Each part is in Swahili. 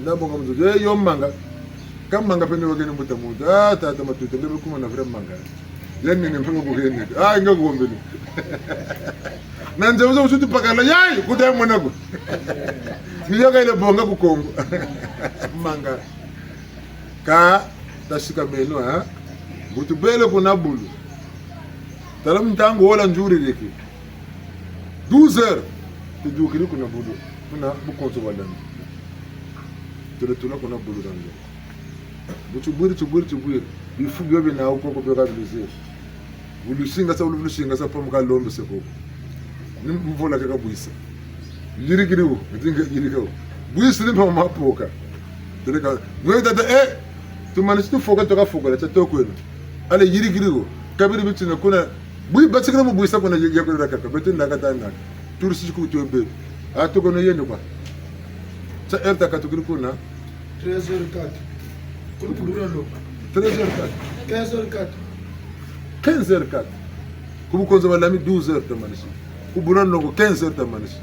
ndabonga mzuzu yo manga kama manga pende wageni mutamuda tata matuta ngebe kuma na vira manga yani nimepanga kugeni ingakuombeni nanze uzo usuti pakala yayi kudai mwanangu niyoga ile bonga kukongo manga ka tashika meno butubele kuna bulu tala mtango wala njuri leki 12 heures tujukiri kuna bulu kuna bukonzo walani tula kuna bulu rango buchuburi bifu byobe na uko ko byoka biluze bulusinga sa bulusinga sa pamuka lombe seko nimvola ka buisa lirigiriwo nginga yiriko buisa ni pama mapoka teleka ngweda tumani stu foka toka foka cha tokweno ale yirigiriwo kabiri bitina kuna bui batsikira mu buisa kuna yakura kaka betin daga tanga turisi ku tobe atoko no yendo kwa cha erta katukiri kuna 13h04 15h04 kubu konzo balami 12h tamanisi kubura longo 15h tamanisi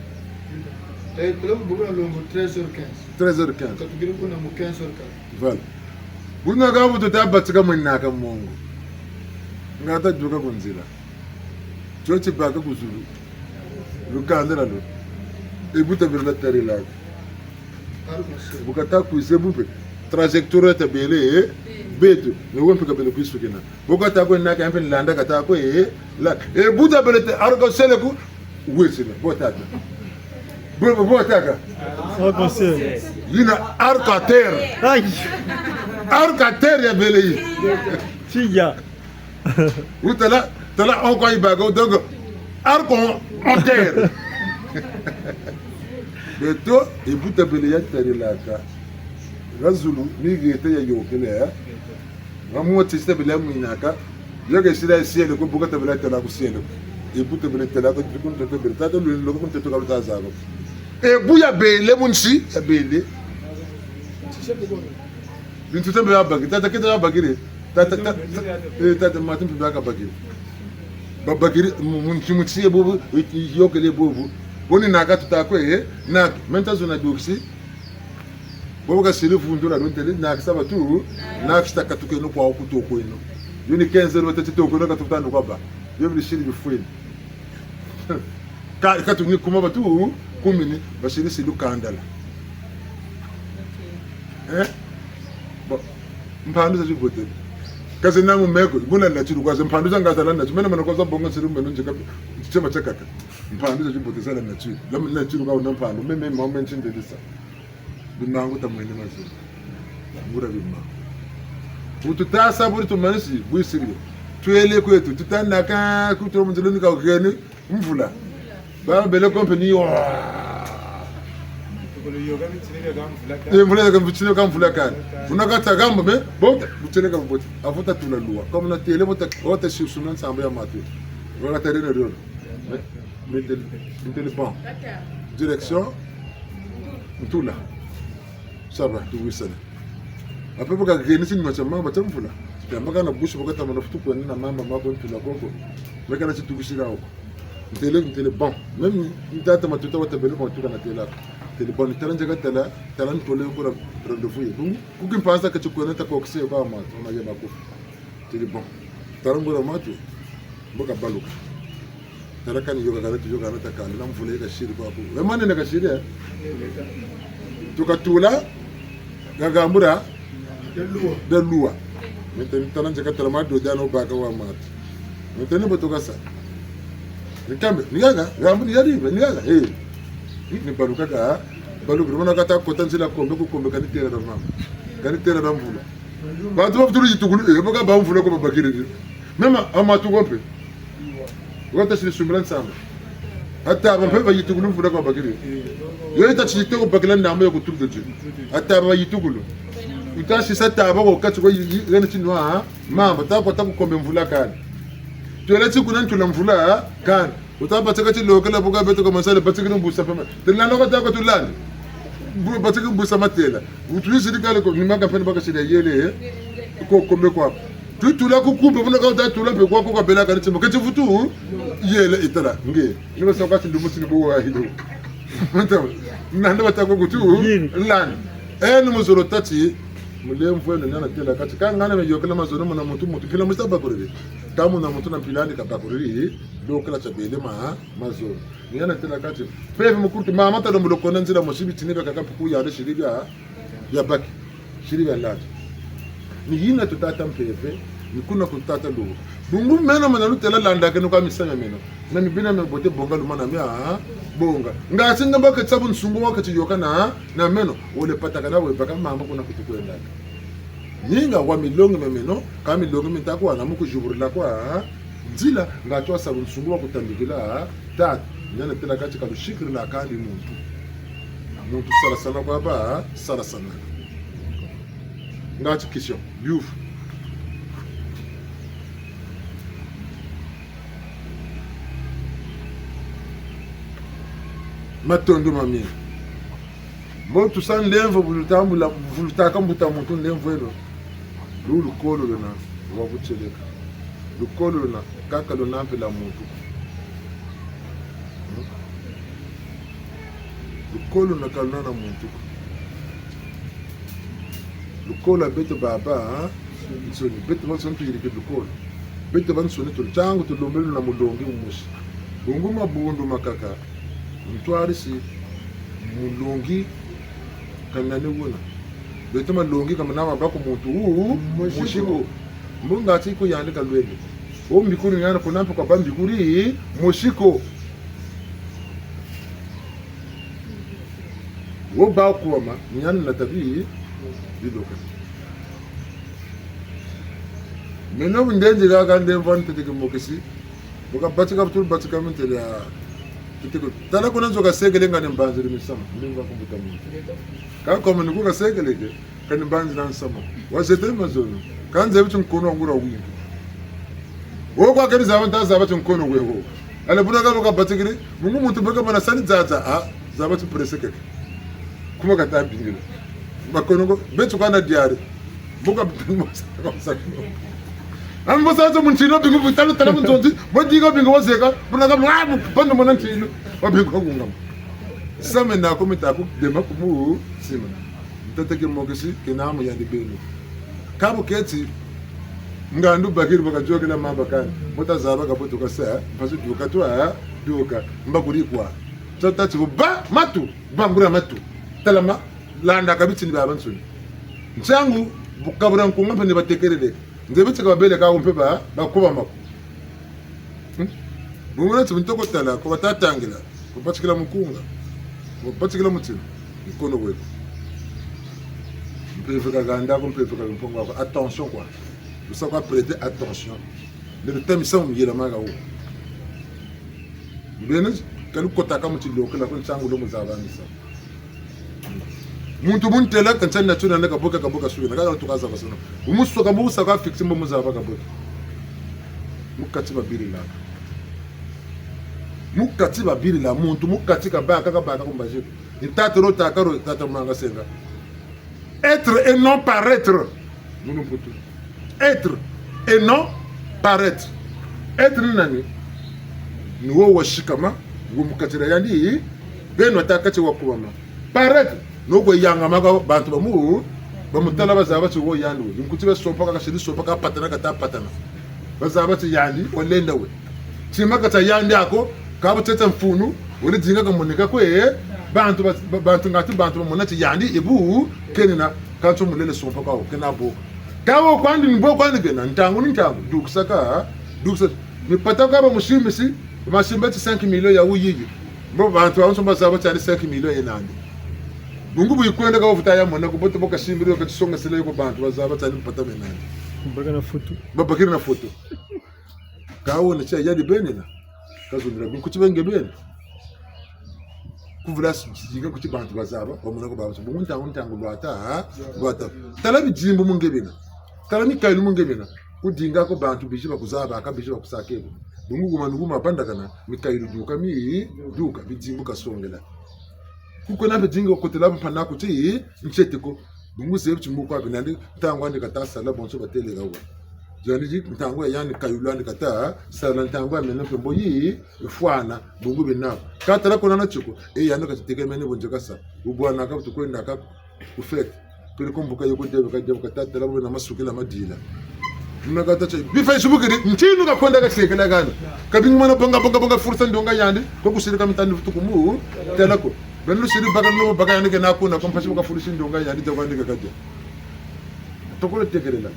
club bura longo 13h15 katukiri kuna mu 15h04 vala buna gabu tutabatsika mwenaka mongo ngata joka kunzila chochi baka kuzulu lukandela lo ebuta birla tarila bukata kuisebupe trajectoire ta bele betu ne won pika bele kuisu kina bukata ko na ka fen landa kata ko la buta bele te argo seleku wesina botata botaka argo sele yina arcater ay arcater ya bele yi tiya utala tala on ko ibago donc arco terre beto ebuta bele ya tarilaka razulu migete ya yokele ramu tsiste bele muinaka yoga sira siele ko bugata bele tala ko siele ebuta bele tala ko dikun to bele tata lu lo ko to ka zabo buya bele munsi ya bele bintu tembe ya bagi tata kita ya bagire tata matin bi baka bagire babagire munsi munsi bobu yokele bobu boni naka tutakwe na mentazo na doksi boka silifu ndura rontele na kisaba tu na kitaka tukeno kwa okutoko ino yoni 15 batete tokeno katutano kwa ba yobili shiri bifueni ka tunyi kuma batu kumini bashiri silu kandala bo mpando za jibote kaze nangu meko buna na chiru kwaze mpando za ngazala na chimena mana kwaza bonga siru meno njika chema chakaka mpando za jibote sala na chiru lamu na chiru kwa mpando meme moment ndedisa binangu tamwene mazuri ngura bimma ututasa buri tumanisi bwisiri twele kwetu tutandaka kutoro munziloni ka ukeni mvula ba bele company yo mvula ka mvula ka mvula kan unakata gamba me bonta butele ka boti afuta tulalua kama na tele bota ota shusuna nsamba ya matu wala terene rio metele bon direction mtula saba tuwisana apepo ka genisi ni machama matamfula tambaka na bushu bokata manafutu kwa nina mama mako ntula koko meka na chitukishira huko ntele bon même ntata matuta watabele kwa tuka na tela tele bon taranja katala talan tole ko rendez-vous yi kuki mpanza ka chukwana ta ko kse ba ma to na yema ko tele bon tarangura matu boka baluka taraka ni yoga kana tujoga na takala na mvule ka shiri kwa ko wemane na ka shiri tukatula gagambura delua meten tananje katala madu dano baka wa mat meten botoka sa nikambe nigaga gambu ni nigaga ni baluka ka baluka mona kata kotanzila kombe kan tera da mama kan tera da mvula ba to futuru yitukulu boka ba mvula ko babakiri mema amatu gompe wata sili sumran sama hatta ba fa yitukulu mvula ko babakiri yo ita chito ko bakila ndambo yo kutuga je hatta ba yitukulu utashi sata ba ko kati ko yene chinwa mamba ta ko ta ko kombe mvula kan tuele tsiku nan tula mvula kan utaba tsaka tilo kala buga beto ko masale batsika mbusa pema tilana ko ta ko tulani bu batsika mbusa matela utulisi dikale ko nimaka pena baka shida yele ko kombe kwa tutula ku kumbe buna ka ta tula be kwa ko bela kan tsimo kati futu yele itala nge niba sokati ndumusi ni bo wa hido nanda batako kutu lan eni muzoro tati mulemvu eno nyana tela kati kangana me yokela mazono mona mutu kila mustaba kuriri kamu na mutu na pilani kabakuriri dokela chabele mazono nyana tela kati peve mukurti mama ta dombo kona nzira mosibi tinibe kakapu ya shiriga ya baki shiriga lati ni yina tutata mpeve ni kuna kutata ndo bungu mena mana lutela landa ke no kamisanya meno na mibina me bote bonga lumana mia bonga nga singa baka tsabu nsungu wakati yoka na meno ole pataka na we baka mama kuna kutukwenda ninga wa milongo meno kama milongo mitako na muku juburila kwa nzila nga twa sabu nsungu wakutambikila tat nyana tela kati kalushikira la kandi muntu sala sana kwa ba sala sana nga tikisho biufu matondo mami mo tu san lenvo bulutambula bulutaka mbuta muntu lenvo elo lukolo lona wabucheleka lukolo lona kaka lona mpela muntu lukolo na kalona muntu lukolo beto baba nsoni beto banso ntuyirike lukolo beto bansoni to changu to lombelo na mulongi umushi bungu mabundu makaka mtwarisi mulongi kanane wona beto malongi kama na bako muntu mushiko munga tiko yande kalwele o mbikuri yana kunampa kwa bambikuri mushiko wo ba kuoma nyana na tabii bidoka meno ndenje ga gande vonte de mokesi boka batika butul batika mentele ya kitiko tala kuna nzoka segele ngane mbanziri misama ndinga kumbuka mimi ka koma nikuka segele ke kan mbanzira nsama wazete mazono kanze bitu nkono ngura wingi wo kwa kani zabanta zabatu nkono weho ale bunaga boka batikiri mungu muntu boka bana sani zaza zabatu preseke kuma kata bingiro bakono betu kana diari boka bitimo sakino ambo sazo munchino bingu butalo tala munzonzi bodiga bingu wazeka bunaga bando monantino wabingo ngam same na komita ku dema kumu sima ntateke mogesi kenamu ya dibeni kabo keti ngandu bakiri bakajoke na mabakani mutazaba kaboto kasa bazu duka twa duka mbakuri kwa tatati ba matu bambura matu talama landa kabiti ni baba nsoni nchangu bukabura nkunga ne batekerere nzebetse kabele ka umpeba bakuba mako bumuna tsuntoko tala ko batatangila ko batsikila mukunga ko batsikila mutsino ikono weko mpefeka ganda ko mpefeka mpongo ko attention quoi vous savez prêter attention le thème ça on yela maga wo bene kalu kotaka mutilo kala ko nchangu lo muzabangisa muntu muntela kansana tuna na kaboka suyo naka tukaza basona umuso kamusa ka fix mbo muzaba kaboka mukati babiri la muntu mukati ka baka kumbaje intata rota karo tata manga senga être et non paraître nous putu être et non paraître être nani ni wo washikama ngo mukatira yandi beno takati wakubama paraître noko yanga maka bantu bamutala bazaba tso yandi ngutibe sopa ka shiri sopa ka patana ka ta patana bazaba tso yandi olenda we chimaka ta yandi ako ka buteta mfunu uri dinga ka monika kwe bantu ngati bantu monati yandi ebu kenina ka tso mulele sopa ka okena bo kawo kwandi ni bo kwandi gena ntangu duksa ni pataka ba mushimisi mashimba 5 millions ya uyiyi mbo bantu awonsomba zaba tali 5 millions yenandi bungu buyikwenda ka ufuta ya mona ko boto boka shimbiro ka tsonga sele ko bantu bazaba tali mpata menandi babakira na foto kawo ne cha yadi benena kazundira bungu kutibenge bene kuvula singa kuti bantu bazaba bamona ko babaso bungu ntangu lwata talabi jimbo mungebena talami kailu mungebena kudinga ko bantu biji bakuzaba akabiji bakusakeko bungu guma panda kana mikailu duka bijimbo kasongela kuko na bijingo kotela mpana kuti nchetiko bungu sebu chimbuko abinandi tangwa ndikata la bonso batele gawa jani ntangwa yani kayulu ndikata sala ntangwa mena pembo yi fwana bungu benako katala kona na chiko yani kategemene bonjeka sa ubwana ka tukwenda ka ufek pele kumbuka yuko debe ka debe ka tata labo na masukila madila mnakata che bifa shubukiri ntinu ka kwenda ka sekela kana kabingi mana bonga fursa ndonga yandi ko kusiri ka mitani futukumu telako belu siri baga no baga yani ke nakuna kompashi ka fursa ndonga yandi to kwandi ka kaja to ko tekerela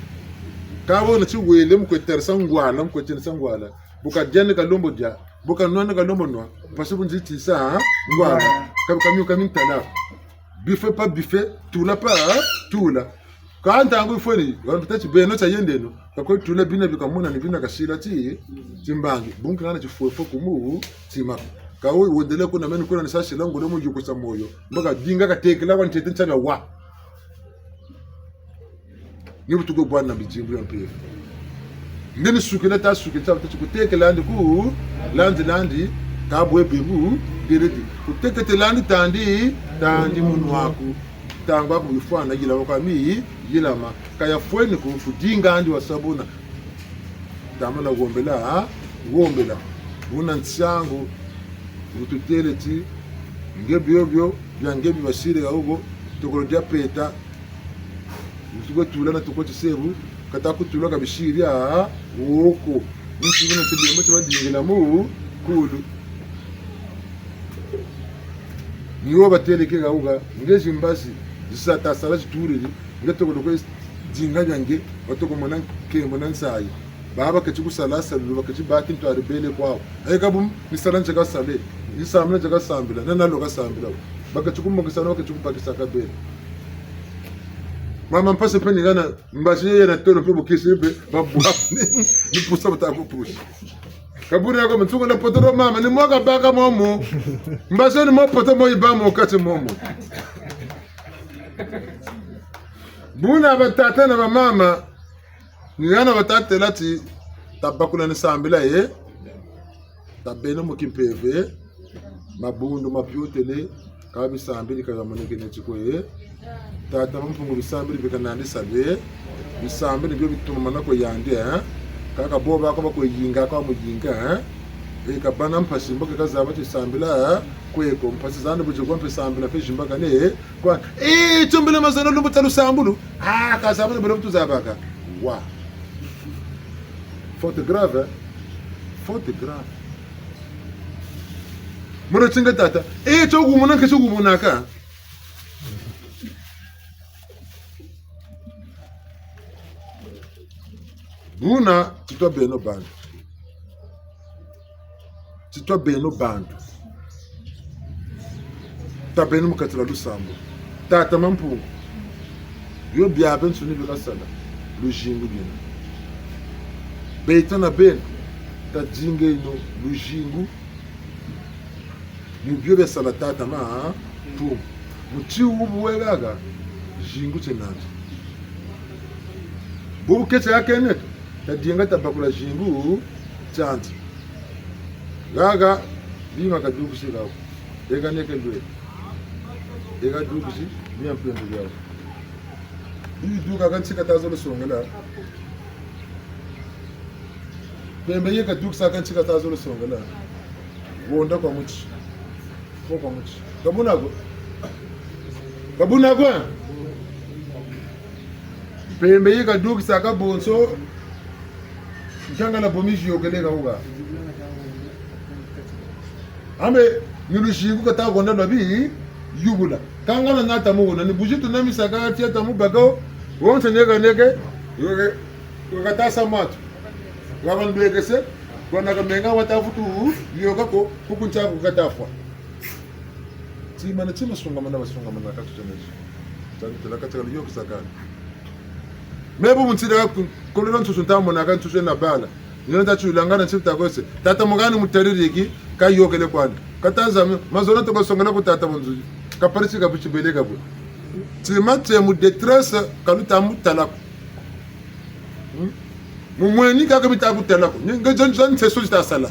ka wona ci wele mu ko tersa ngwala mu ko tersa ngwala buka jenne ka lombo dia buka nona ka lombo no parce que nziti sa ngwala ka mi tala bife pas bife tula pas tula ka ntangu ifoni peut-être beno cha yendeno ka ko tula bina bikamuna ni bina kashira ti timbangi bunki kana chifuefo kumu tima ka wo wendele kuna meni kuna nisashi lango lomo yukusa moyo mbaka dinga ka tekela kwa ntete ntsaka wa ni butugo bwana bijimbu ya mpefu ngeni sukela ta sukela ta kutekela ndi ku landi ka bwe bebu direti kutekete landi tandi munu waku tangwa kuifana yila wakami yilama kaya fweni kufudinga andi wasabuna tamana wombela una ntsangu ututeleti ngebyo byangebi bashire ahubwo tukorodya peta utugo tulana tukoti sebu katakutula kabishiria woko nishibona tibembe tibadingela mu kulu niwo bateleke gauga ngeji mbasi zisata sala chituriri ngetoko dokwe jinga nyange batoko mona kembo nansai baba kachikusala salu bakachibaki ntwa rebele kwao ayikabum nisalanje kasale nisamna jaga sambila nana loka sambila bakachikumokisana bakachikupakisa kabele mama mpase peni gana mbashi yena tolo pe bokisibe babwa ni pusa batako pusa kaburi yako mtuko na potoro mama ni mwaga baka momo mbashi ni mwapoto mo ibamo wakati momo buna batata na mama ni gana batata lati tabakula ni sambila ye tabeno mokimpeve mabundu mapyotele kabi sambili kazamoneke nechiko ye tata mpungu bisambili bikanandi sabe bisambili byo bituma manako yande kaka boba ko bakoyinga ko muyinga ekabana mpasimbo kazaba tisambila kweko mpasizana buje kwa mpesambila fejimba kane kwa tumbele mazano lumbuta lusambulu kazaba bele mtuzabaka wa faute grave mura chinga tata chogumuna keshogumunaka buna titwa beno bandu tabeno mukatira lusambo tata mampungu yo byabe nsuni bikasala lujingu bino beitana beno tajinge ino lujingu mubyo besala tata ma pungu muchi ubuwegaga jingu chenanje bubu kete yakene tadinga tabakula jingu chanti gaga bima kadukushi gawo ega nekelwe ega dukushi biya mpendo yawo bibi duka kanchika tazolo songela pembe yeka duksa kanchika tazolo songela wonda kwa muchi kabunago pembe yeka duksa kabonso Jangala bomishi yogelega uga. Ame nilushigu kata gonda nabi yubula. Kangala nata muona ni bujitu nami sakati ata mubago wonse nege kata samatu. Waban begese kwana kamenga watafutu yoga ko kukuncha kukatafwa. Tima sunga mana katu chaneji. Tani telakata yoga sakani. Mebu mutida kolera ntusunta mona kan tushe na bala nileta chulangana chipta kose tata mugani mutaririki kayokele kwani kataza mazona to basongana ku tata munzu kaparisi kabuchi belega bu timate mu detresse kaluta mutalako mumweni kaka bitaku talako ngejonjon tseso ta sala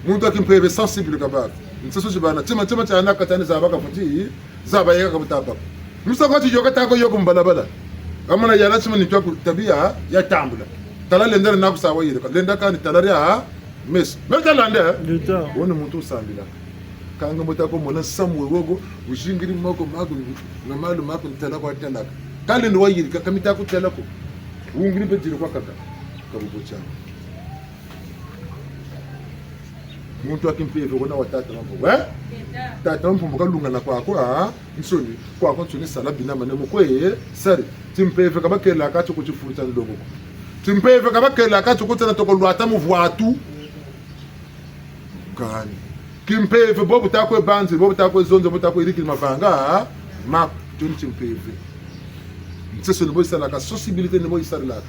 muntu akimpebe sensible kabaka ntseso jibana tima chana katani zabaka futi zaba yeka kabutaba musakati yoka tako yoko mbalabala kamana yana chima ni twaku tabia ya tambula tala lendera na kusawa yire lenda kan talaria mes metalande woni muntu sambila kanga mutako mona samwe wogo ushingiri moko mako na malu mako ntala kwa talaka kale ndo wayiri kakamita ku talako ungiri bejiri kwa kaka kabubucha muntu akimpewe kona watata mambo tata mpumbu kalungana kwako nsoni kwako nsoni sala binama nemo kwe sari timpewe kabakela akacho kuchifuruta ndogo timpewe kabakela akacho kutana tokolwata muvwatu kani kimpewe bobu takwe banzi bobu takwe zonzo bobu takwe iriki mavanga ma tuni timpewe ntseso nibo isala ka sociabilité nibo isala la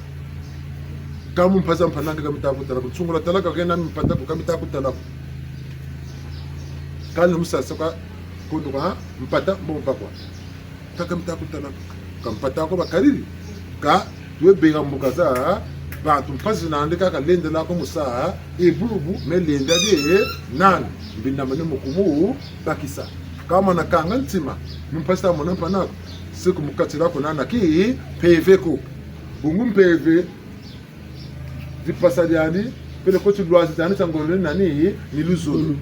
kamu mpaza mpananga kamitaku talako tsungula talaka kena mpata ku kamitaku talako kali musasa ka kunduka mpata mbomba kwa takamitaku talako kampata ko bakariri ka tuwe bega mbukaza bantu mpazi naandika ka lende lako musa ebubu melenda de nan mbinda mane mukumu bakisa kama nakanga ntima mpasa mona mpanako siku mukatira ko nana ki PV ko bungu PV di pasadiani pele ko tulwazi tani tangolo nani ni luzulu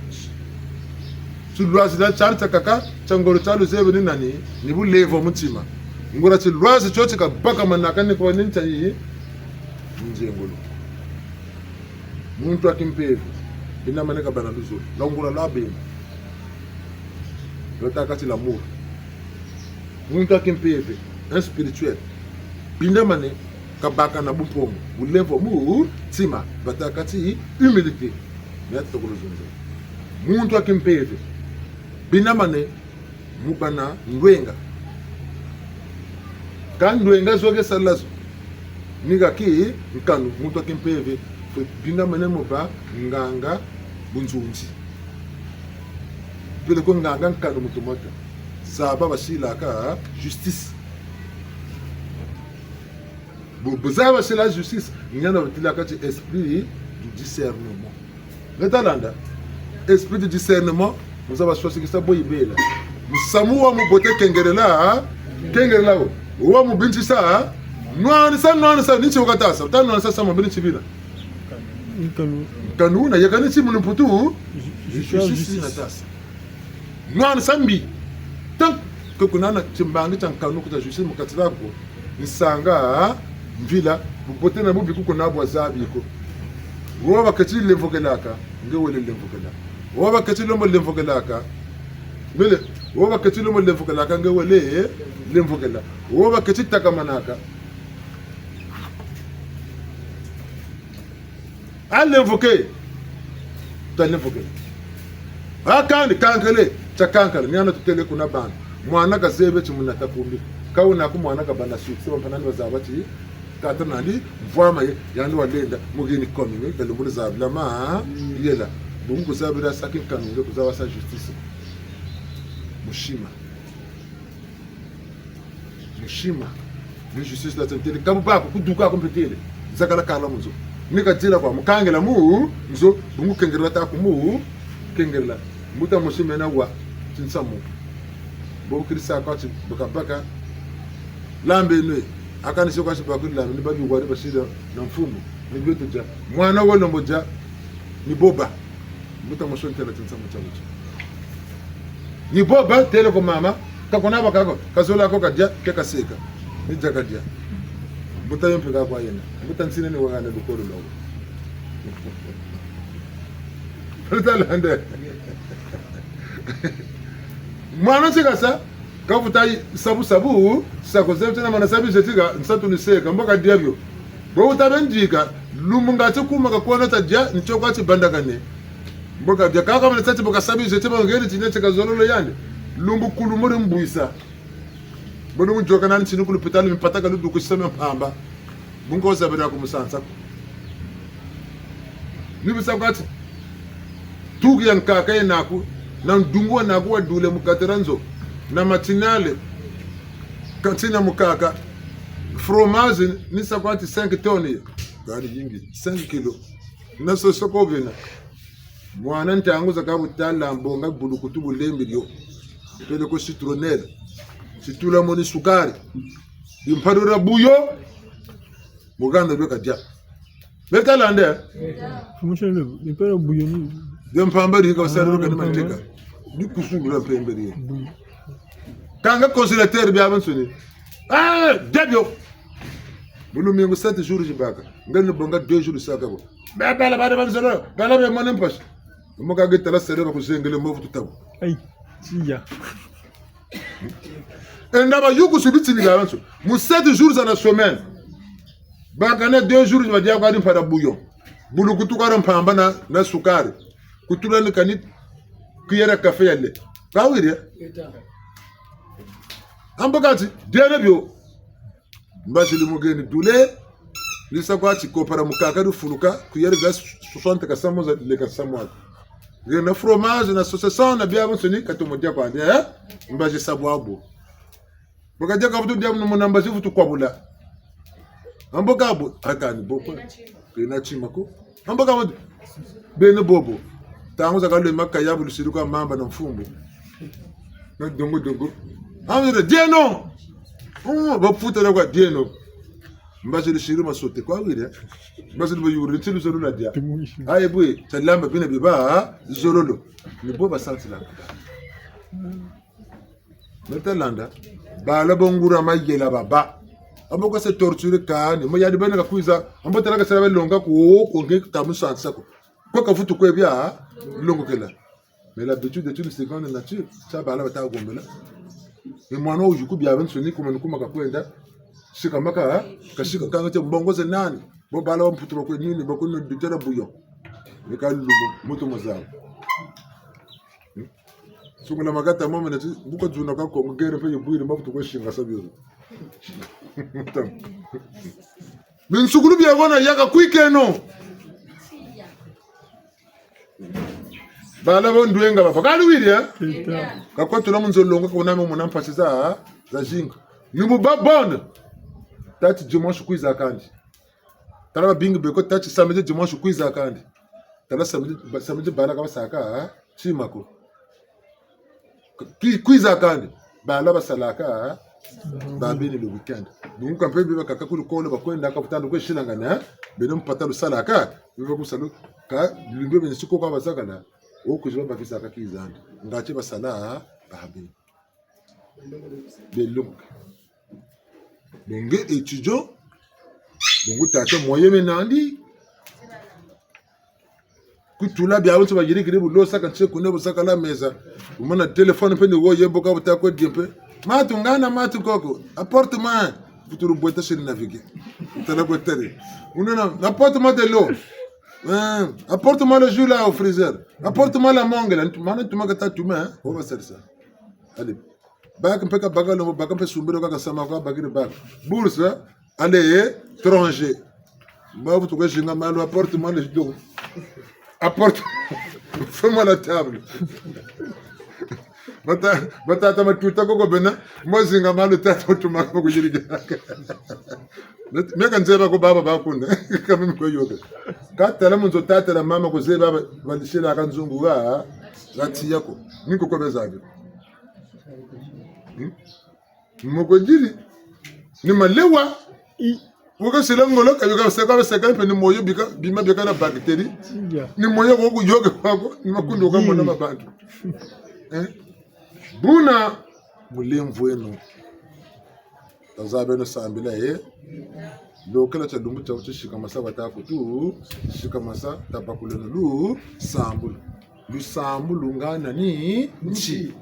tulwazi da charta kaka tangolo talu zebe ni nani ni bulevo mutima ngora tulwazi chote ka baka manaka ni ko ninta yi njengolo muntu akimpevu ina maneka bana luzulu la ngora la be lota la l'amour muntu akimpevu un spirituel binda mane kabaka na bumpomo bulevo mu tima batakati humilité metto ko lozunzo muntu akimpevu binamane mubana ndwenga kan ndwenga zoge salazo niga ki nkanu muntu akimpevu binamane muba nganga bunzunzi pele ko nganga nkanu mutumota saba bashila ka justice Buzaba c'est la justice. Il y a un esprit du discernement. Netalanda, esprit du discernement, nous avons choisi que ça boye bela. Nous samu wa mu bote kengerela, kengerela o. Wa mu binti sa, no sa ni chokata sa. Tano sa sa mu binti bina. Kanu na yakani chi mu putu. Justice na tasa. No sa mbi. Tant que kunana chimbangi chankanu kuta justice mu katila ko. Nisanga mvila bupote na bubi kuko nabo azabiko woba kati lemvokelaka ngewele lemvokela woba kati lomo lemvokelaka mele woba kati lomo lemvokelaka ngewele lemvokela woba kati takamanaka alemvoke ta lemvokela akandi kankele chakankala nyana tutele kuna bana mwana kazebe chimunata kumbi kauna ku mwana ka bana suit so mpanani bazabati katanani mvama yani walenda mugeni komi pele muri zabla ma yela bungu zabira sakin kanunge kuzawa sa justice mushima ni justice la tentele kabu bako kuduka kompetele zakala kala muzo nika tira kwa mukangela mu nzo bungu kengela ta ku mu kengela muta mushima na wa tinsamu bo krisa ka ti baka lambe nwe akani sio kwa sababu la ni bali ngwari bashida na mfumo ni beto ja mwana wala moja ni boba muta moshon tele tinsamu chamu ni boba tele ko mama kakona bakako kazola ko kadia keka seka ni jagadia muta yompe ka kwa yena muta nsine ni wangana dukoro lawo Faltalande mwana chikasa kavuta sabu sako zefuna mana sabi jetiga nsatu ni seka mboka diabyo bo utabendika lumunga tukuma kakona tadia nchokwa chibandagane mboka dia kaka mana tati boka sabi jetiba ngeli tinete kazololo yande lumbu kulumuri mbuisa bono njoka nani chinu kulupitali mpataka ludu kusema mpamba bungo zabira kumusansa nibisa kwati tugi yankaka yenaku na ndungu naku wa dule mukateranzo na matinale kantina mukaka fromage ni sakwati 5 toni gari jingi 5 kilo na soko vena mwana ntanguza kabutala mbonga bulu kutubu lembiryo pele ko citronnelle situla moni sukari impadura buyo muganda byo kadya betalande Fumushele impero buyoni dem pamba ri ka sare ro kanima teka du kusu bula pemberi kanga consulateur bi avansoni debio bulu mi ngo 7 jours jibaka ngal no bonga 2 jours sakabo ba bala ba ban zero bala be manem pas mo ka gitala sere ba ko zengele mo futu tabu Ay, siya. ndaba yuku subiti ni garanso mu 7 jours à la semaine ba kana 2 jours ba dia ko adi para bouillon bulu kutu ko ran pamba na sukari kutula ni kanit kuyera café yalle ba wiri ambagati dene bio mbashi limu geni dule lisa kwa ti kopara mukaka du fuluka kuyera gas 60 ka samo za le ka samo na fromage na saucisson na bia monsoni katomo dia kwa dia mbashi sabwabo bakaja ka futu dia mu namba zifu tu kwabula ambogabo akani boko kina chimako ambogabo bene bobo tangu za kale makaya bulu siruka mamba na mfumbo na dongo amire dieno ba futa kwa dieno mbaje shiru masote kwa wire mbaje bo yuri tilu zolo la dia aye bwe salamba bina biba zololo ni boba santi la metalanda bala bongura mayela baba amboko se torture kani mo yadi bana kuiza ambota la kasaba longa ko nge tamu sansa ko ka futu ko bia longo kela mais l'habitude de tout c'est quand la nature ça bala bata gombela et moi no ujuku bia ben soni kuma nkuma ka kwenda shika maka kashika kanga te mbongo ze nani bo bala mputu ko nini bako no bitera bouillon me ka lubo moto mozao sungula magata mama na buko juna ka ko ngere pe yubuire mafutu ko shinga sabiro min sugulu bia gona yaka kwikeno bala bon duenga ba fakali wiria ka ko tula munzo longa ko na mo nampasi za jinga ni mu babone tati dimanche kuiza kandi tala bingi be ko tati samedi dimanche kuiza kandi tala samedi bala ka saka chimako kuiza kandi bala basalaka babini le weekend donc quand peut be kaka kulu kolo bakwenda ka futalo ko shilangana be no mpatalo salaka be ko salu ka limbe be siko kwa bazakana o ko jiba bakisa ka kizanda ngache basala babi belung donc étudiant donc tata moyen menandi kutula bia wonso ba yiri bu lo saka tse kunebo saka la meza umana téléphone pe ni wo yebo ka buta ko diempe matu ngana matu koko appartement futuru boita shiri naviguer tala ko tere unona appartement de l'eau apporte-moi le jus là au freezer. Apporte-moi la mangue là. Maintenant tu m'as gâté tout main. On va faire ça. Allez. Bak mpeka bagalo bak mpe sumbero kaka sama kwa bagire bak. Bourse allez étranger. Moi vous trouvez jinga malo apporte-moi le jus. Apporte. Fais-moi la table. Bata ta matuta koko bena. Moi jinga malo tata tu m'as ko jiri. Mais quand zeba ko baba bakunda kama mko yoga kata la munzo tata la mama ko zeba balishela kanzungu wa zati yako niko ko bezaga mko jiri ni malewa woga selangolo ka yoga seka pe ni moyo bika bima bika na bacterie ni moyo ko yoga kwako ni makundo ka mona mabantu buna mulemvu eno tazabe no sambila lokela cha dumbu cha shika masa batako tu shika masa tapakule no lu sambulu ngana ni nchi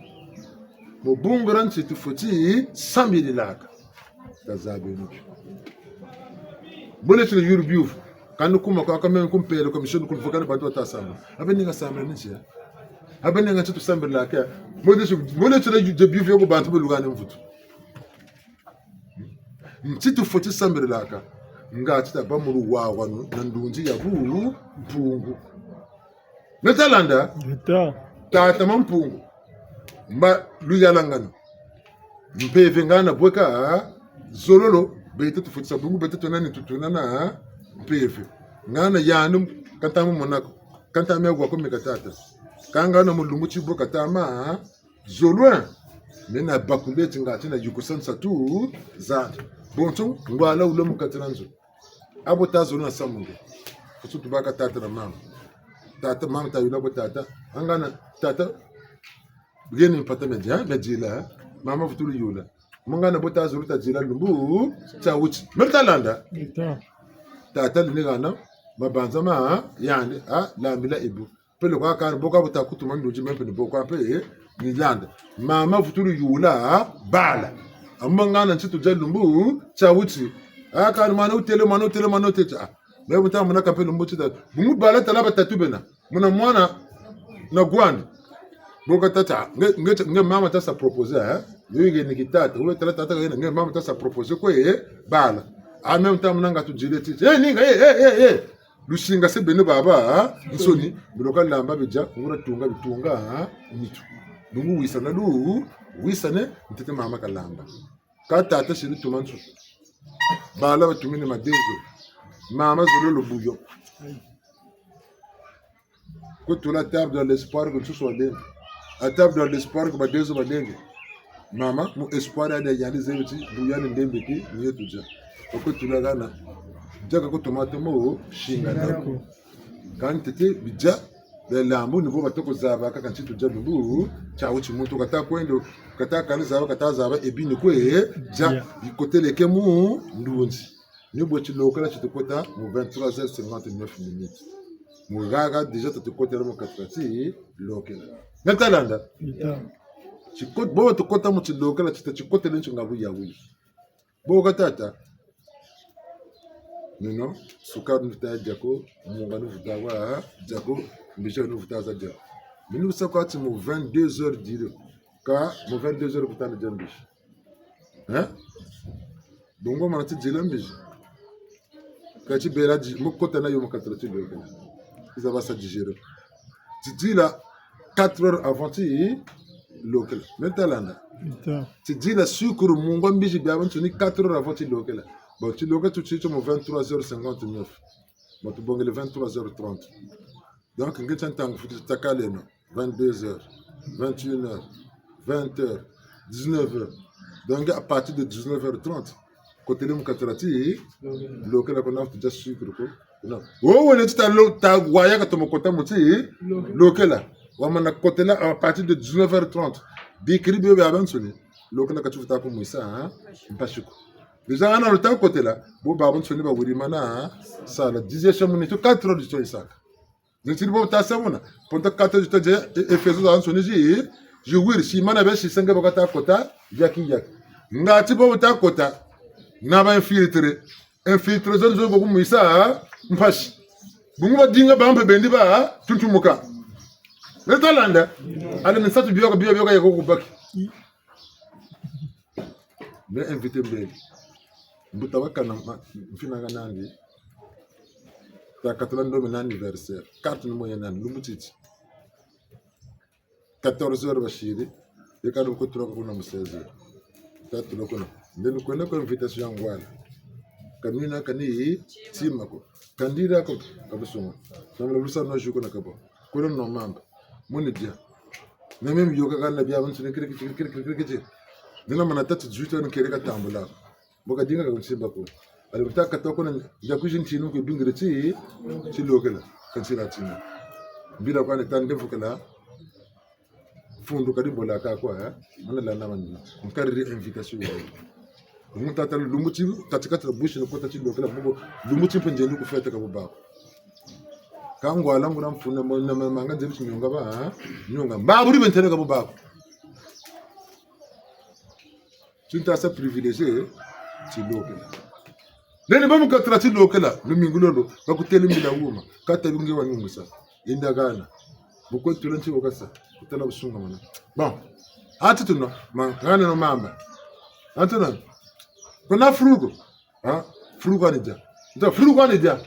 bobungran chitu foti sambili laka tazabe no bole tele yurbiu kanu kuma kwa kama kumpele commission kulfukana bantu atasamba abeninga sambila nchi abeninga chitu sambili laka bole tele jebiu yoko bantu belugane mvutu mtitu foti sambere laka ngati ta bamuru wawa na ndunji ya bu mpungu metalanda tata mampungu mba luyalangana mpeve ngana bweka zololo bete tu foti sabungu bete tonani tutunana mpeve ngana yanu kantamu monako kantamu ya kwa mekatata kangana mulungu chibo katama zolwa mena bakuleti ngati na yukusansa tu za bonto ngwala ulo mukatranzo abo tazo na samunge kusutu baka tata na mama ta yula bo tata angana tata begin impata medjila mama futulu yula mungana bota zuruta jila lumbu cha wuchi mertalanda ta ni gana mabanza ma yani la mila ibu pele kwa kan boka buta kutuma ndoji mempe ni boka pe ni landa mama futulu yula bala amangana nchitu jalumbu cha wuchi kan manu tele cha me buta muna kape lumbu chita bungu bala talaba tatubena muna mwana na gwani boka tata nge mama tasa proposer yenge nikitata ule tata nge mama tasa proposer ko bala en même temps mnanga tu jile ti ninga lushinga se bene baba nsoni biloka lamba bija ngura tunga bitunga nitu dungu wisana lu wisane ntete mama kalamba ka tata shiri tumansu bala batumini madezo mama zolo lo bouillon ko tula table dans l'espoir que tout soit bien à table dans l'espoir que badezo badenge mama mu espoir ada yani zebiti bouillon ndembe ki niyetuja ko tula gana jaga ko tomate mo shinga nako kan tete bija le lambu nibo batoko zaba kaka ntitu jalubu cha uchi muntu kata kwendo kata kan zaba kata zaba ebini ko ja ikoteleke mu ndunzi nibo chilokala chitukota mu 23h59 minutes mu gaga déjà tutukotera mu 4 lokela natalanda chikot bo tukota mu chilokala chitachikotela nchingabu yawi bo katata Nino, sukar nufuta jako, munga nufuta wa jako, mbisha nufuta za jako. Minu sakwati mu 22h dire, ka mu 22h kutana jambish. Bongo manati jilambish. Kachi bela mu kota na yo makatra ti loke. Iza basa digere. Ti dila 4h avant ti loke. Mentalanda. Ti dila sukuru mungo mbishi biaban tuni 4h avant ti loke. Bon, tu l'aurais tout de suite au 23h59. Bon, tu bonnes le 23h30. Donc, tu as un temps, tu as 22h, 21h, 20h, 19h. Donc, à partir de 19h30, côté de mon catarati, l'autre là qu'on a déjà sucre. Non. Oh, on est à l'autre, tu as voyé que tu m'as côté mouti, l'autre là. On a côté là à partir de 19h30. Bikri bébé avant sonné. L'autre là que tu fais ta comme ça, hein, pas chuko. Déjà, on a le temps côté là. Bon, bah, on se dit, bah, oui, maintenant, ça, la 10e minute, 4 heures du temps, ça. Donc, si vous avez ça, pendant 4 heures du temps, et faisons dans son égie, je veux, si man avait 6 à kota, yaki yak. N'a tu pas à kota, n'a pas infiltré, zone, je vous mets ça, m'pache. Vous m'avez dit, bah, on peut bénir, bah, tout le monde. Le talent, allez, mais ça, tu bio, yako, bak. Mais invité, bien. Mbutawaka na mfina nandi ta katulando mon anniversaire carte no moyen nan lumutiti 14h bashiri yekado ko troka kuna mu 16h tatu lokona ndenu kwenda ko invitation ngwala kamina kani tima ko kandira ko kabusuma namla busa no juko na kabo ko no mamba moni dia na meme yoga kana bia ban sene kirikiti dina mana tatu juto no kirika tambula boka dinga ka simba ko alibta ka to ko na jakujin tinu ko bingre ci lokela kan sira tinu bila ko ne tan defu kala fundu kadi bola ka ko mana la namani mkarri invitation yo mun tata lumuti tatikata bushi no ko tati lokela bobo lumuti penjeni ko fete ka boba ka ngwala ngura mfuna mo na manga defu nyonga ba nyonga mbaburi bentene ka boba Cinta sa privilégié ci lokela nene bamu katra ci lokela lumingulolo bakutela mbila wuma kata bingi wanyumusa indagana buko tulanci okasa kutala busunga mana bon atituno ngana no mamba atuna kona frugo frugo anija nda frugo anija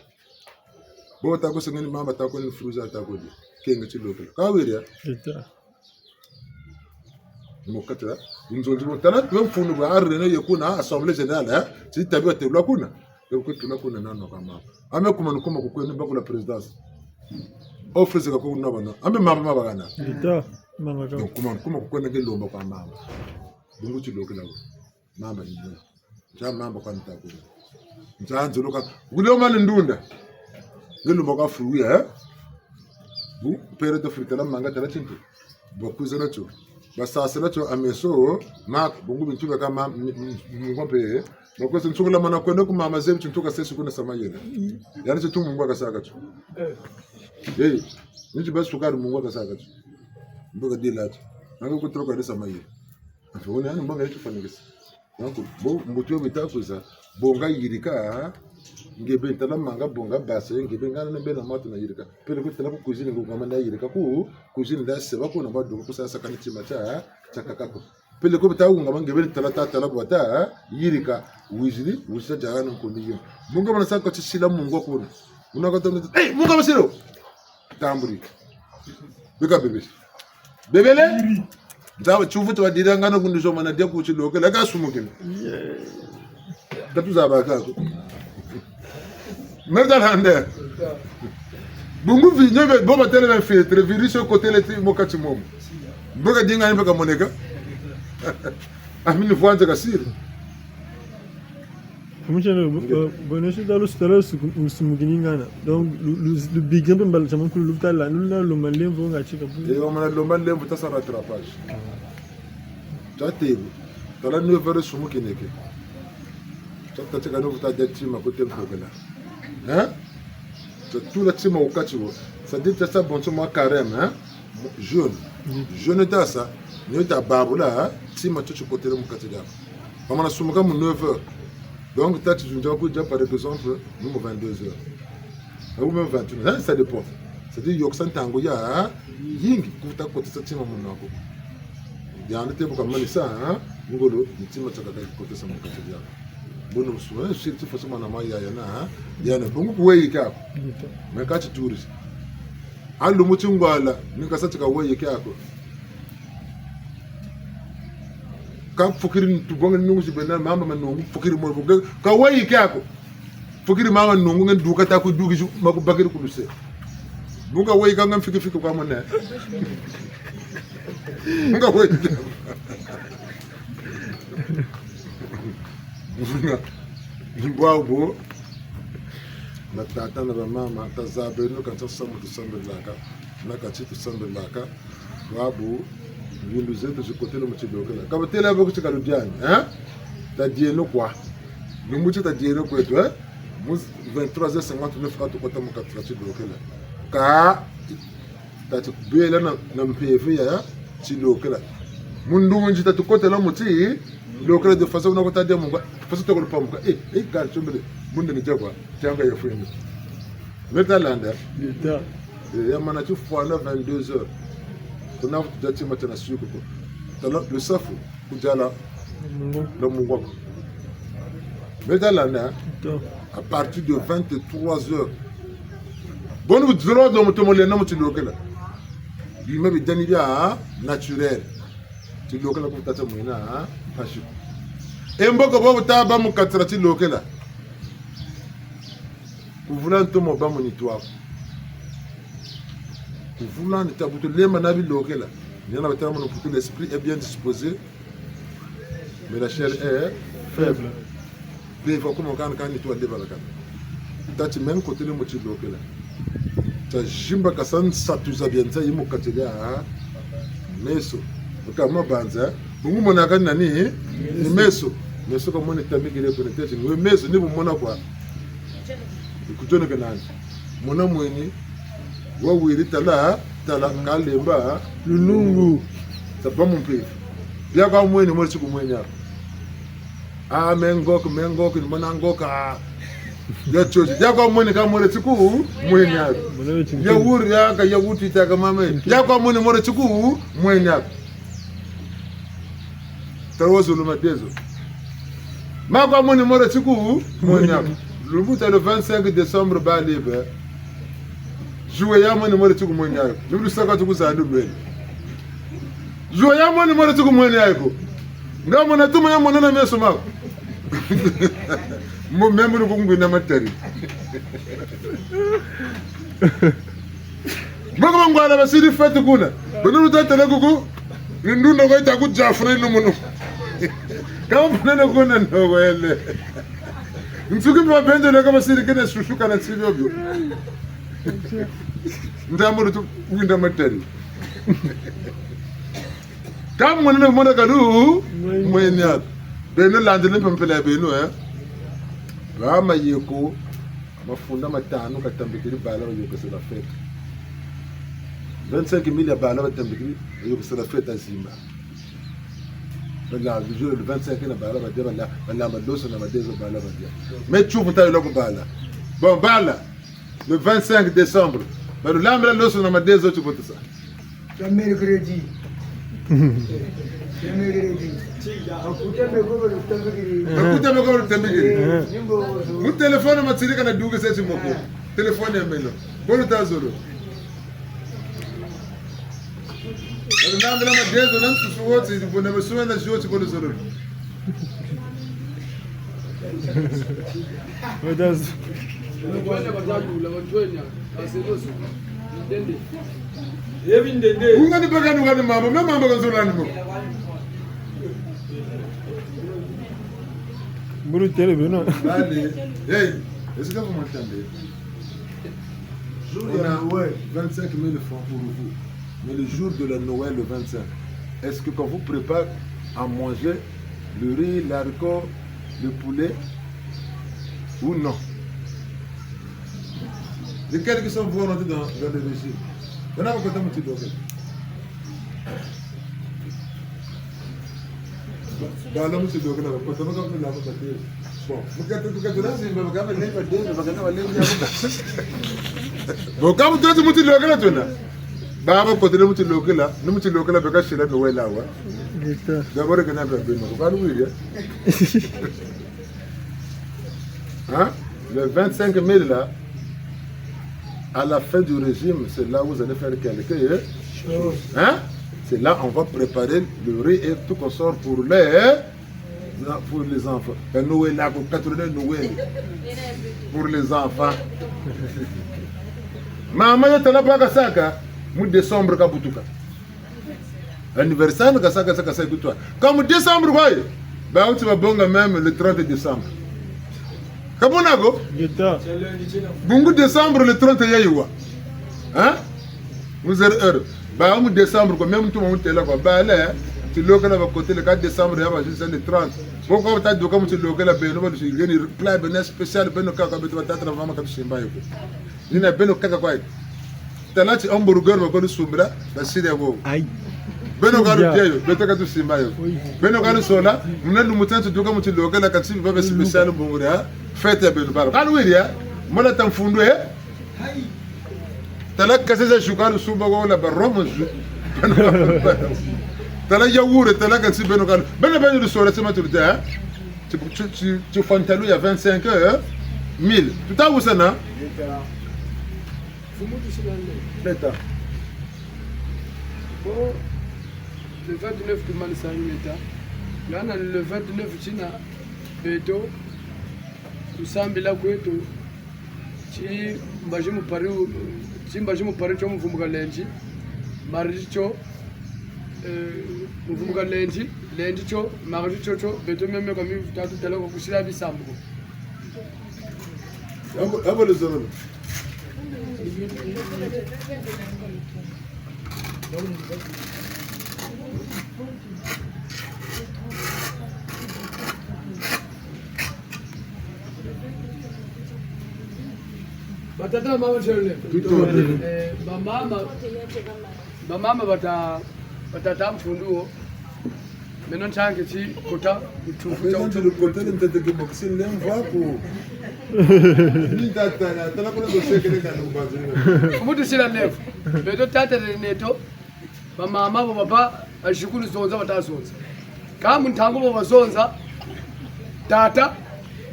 bo ta ko sengeni mamba ta ko ni fruza ta ko di kenga ci lokela ka wiria mokatela nzonzi motala mfunu ba arrene yakuna assemblée générale si tabiwa te lokuna ko tulakuna nano kama ame kuma nukuma kukwenda bakula présidence office ka ko nabana ame mama bagana lita mama ka kuma kukwenda ngelomba kwa mama bungu ci lokela mama ni ja mama kwa ntako njanzo loka guloma ndunda ngelomba ka fruya bu pere de frite la manga tala tinto bokuza na cho basa sala to ameso mak bungu bintuka kama ngombe bako sintukula mana kwenda kuma mazebi tuntuka sesi kuna samayena yani se tu mungu akasaka tu niti basi sukari mungu akasaka tu mboga dilatu nanga kutroka desa mayena afone yani mboga yetu fanigisa nako bo mbutu bitakuza bonga yirika ngebe ntala manga bonga base ngebe ngana nembe na matu na yirika pele ko tala ko cuisine ngo ngamanda yirika ku cuisine da se bako na bado ko sasa kana chima cha kakako pele ko bitawu ngama ngebe tala bota yirika wizili wisa jana ko niyo munga bana saka chisila mungu ko unaka to munga basiro tamburi beka bebele dawa chufu to adira ngana kundizo mana dia ku chilo kala ka sumukini datu zabaka ko Merde hande. Bungu vi nyebe boba tele na filtre virus ko tele ti mokati mom. Boga dinga ni boga moneka. Amini voanza kasiri. Como já não, bonito da luz tela su mugingana. Donc le big game bal sama ku lu tala lu na lu malem vo ngati ka bu. E o mana lu malem vo tasa rattrapage. Jate. Tala no vere sumu kineke. Tata teka no vuta detti ma ko tempo bela. Hein? Tout le team au catch. Ça dit que ça bon sur moi carême, hein? Jaune. Jaune t'as ça. Nous t'as babula, team à tout ce côté de mon catch. On a souvent comme 9h. Donc t'as tu nous as déjà par exemple nous 22h. Ou même 21h, ça dépend. C'est-à-dire yoksan tangoya, ying kuta côté ce team mon nako. Il y a un été pour comme ça, hein? Ngolo, le team à côté de mon catch. Bono suwa shirti fosu mana maya yana yana bungu kuwe ka me ka ci tourist allu mutin gwala ni ka sace ka waye ka ko ka fukirin tu bonga nungu ci benna mama man nungu fukiri mo bu ka waye ka ko fukiri mama nungu ngen duka ta ko dugi ju mako bakir ku se bunga waye ka ngam fiki ko ma ne bunga waye Mbwabo na tata na mama tazabe no kan samu to sambe laka na ka chitu sambe laka wabo vindu zetu zikotelo mchidokela kama tele abo kuchika ludiani ta dieno kwa numuchi ta dieno kwetu 23h59 ka to kota mo ka chidokela ka ta tubela na mpevu ya chidokela mundu munji ta tukotela muti lokale de façon na kota de mungu façon to ko pamuka gar chumbele munde ni jagwa janga ya fueni meta landa ya mana tu fois na 22h kuna kutati mata na suko ko tala le safu kujala le mungu meta landa à partir de 23h bon vous zero do muto mole na muto lokala bi mabi daniya naturel ti lokala ko tata muina pashi emboko bobo taba mukatra ti lokela kuvula ntomo ba monitwa kuvula ntabuto lema na bi lokela nyana batama no pour l'esprit est bien disposé mais la chair est faible mais faut comme kan ni to de balaka tati même côté le moti lokela ta jimba kasan satuza bienza yimo katelia meso kama banza bungu mona kan nani meso comme on est tamiki le connecté ni meso ni mona kwa kujona kanani mona mweni wa wiri tala kalemba lunungu sabamu mpe bia kwa mweni mo siku mweni mengok ni mona ngoka ya choji ya kwa mweni ka mo siku mweni ya wuri ya ka ya wuti ta ka mame ya kwa mweni mo siku mweni tawozo le madezo ma kwa mweni mo siku mweni le le 25 décembre ba libre jouer ya mweni mo siku mweni le lu saka tuku sa ndubele jouer ya mweni mo siku mweni yako ngamo na tuma ya mwana na meso mako mo memuru kungu na matari Bako ngwala basiri fete kuna bonu tatele kuku ndunda ko ita kujafuna ino muno kama punene kuna ndogo ele mfuki mabende na kama siri kene shushuka na sivyo byo ndamuru tu winda matari Kama mwana mwana kadu mwenya. Beno landele pempele beno Bama yeko mafunda matano katambikiri bala yoko c'est la fête. 25 000 ya bala batambikiri yoko c'est la fête azima. Bala le jour le 25 na bala badia bala madoso na madezo bala badia. Mais tu vuta yoko bala. Bon bala le 25 décembre. Bala lambra loso na madezo tu vuta ça. C'est mercredi. Akuta mekoro le tambikiri. Mu telefone matsirika na duga sesi moko. Telefone ya melo. Bolo tazolo. Nambela madezo na msusu wote ibona mesuwa na joti bolo zolo. Odazo. Ungani paka nugani mama kanzola nimo. Buru tele beno. Allez, hey, est-ce que vous m'entendez? On a 25 000 francs pour vous. Mais le jour de la Noël, le 25, est-ce que quand vous préparez à manger le riz, l'haricot, le poulet, ou non? Lesquels qui sont volontaires dans le régime? On a un côté petit dossier. Dans l'homme, c'est donc là. Quand on a comme la bataille. Bon, vous quand tu là, c'est me regarde les batailles, me regarde les batailles. Bon, quand tu es muti local là, tu là. Baba côté le muti local là, nous muti local là, parce que c'est là Noël là, ouais. D'abord que n'a pas bien, on va nous dire. Hein? Le 25 000 là. À la fin du régime, c'est là où vous allez faire quelque chose. Hein? C'est là on va préparer le riz et tout qu'on sort pour les enfants. Noël là, pour 80 Noël. Pour les enfants. Maman, il y a un peu de saka, mu décembre kabutuka. Anniversaire kasaka saka saka toi. Comme décembre quoi? Ben tu vas bonga même le 30 décembre. Kabonago? Bungu décembre le 30 yayiwa. Hein? Vous êtes heureux. Bah, au décembre, quand même tout le monde est là, bah, là, tu local à côté le 4 décembre, il y a juste le 30. Pourquoi tu as dit comme tu local à Beno, tu as une plat spécial, Beno Kaka, tu vas t'attendre avant que tu sois là. Il n'y a Beno Kaka quoi. Tu as là, tu as un hamburger, tu as un sombra, tu as un beau. Beno Kaka, tu as un sombra. Beno Kaka, tu as là, tu as un mouton, tu as un local, tu as un spécial, tu as fête à Beno Kaka. Quand vous dites, moi, tu as un fondé. Tala kaseza shukaru suba wala baromo ju. Tala yaourt tala kasi beno kal. Beno le soir c'est maturité hein. Tu fantalou il y a 25 000. Tout à vous ça na? L'état. Le 29 de Malisa l'État. Là le 29 China beto. Tusambila kwetu. Chi mbajimu pariu Chimbajimu paricho mvumuka lenji maricho mvumuka lenji cho maricho cho beto meme comme tatu tala ko kusira bisambu abo le zone batata mama chele mama batata mfunduo menon change chi kota utufu cha utufu kota ntete ke boxing lem vapo ni tata na tala kuna doshe kele kana kubazi kumutu sila nefu beto tata neto mama baba ashukuru zonza batasonza kama ntango babazonza tata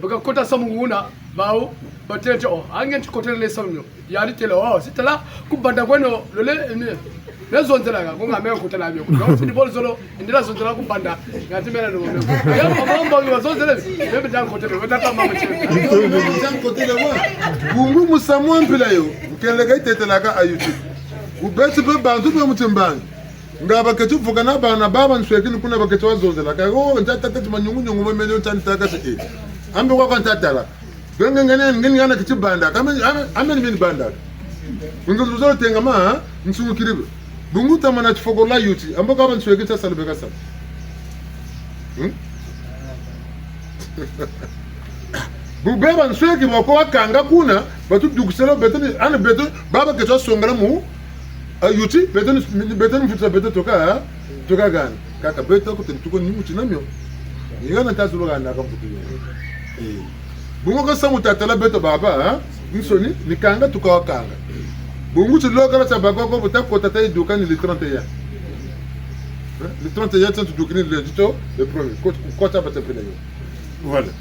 bakakota samuuna bawo batete o angen kotere le somno yali tele o sitala kubanda kweno lole nezonzela ka ngame kotela byo ko sidi bol solo indira zonzela kubanda ngati mena no ya mama ngo zonzela bebe dan kotere batata mama chele dan kotere wa bungu musamwa mpila yo ukele ga itetela ka ayuti ubeti be bantu be mutimbanga ngaba ketu vuka na bana baba nswekini kuna baketu wazonzela ka o ntata tata manyungu nyungu memele ntanta ka se ambe kwa ntatala ngene kichibanda kama ameni banda ngizozolo tenga ma nsumu kiribe bungu tamana tifogola yuti amboka ban swege ta salbe ka sal bu beban swege mo ko kanga kuna batu dugselo betani ana beto baba ke to songala mu yuti betani futa beto toka gan kaka beto ko tuko ni muti namyo ngana ta zulo gan na ka futu bungu ko samu tatala beto baba nsoni ni kanga tuka kanga bungu ti lokala sa bakoko buta ko tata dukani le 31 le 31 tu dukani le dito le premier ko ta bata pena yo voilà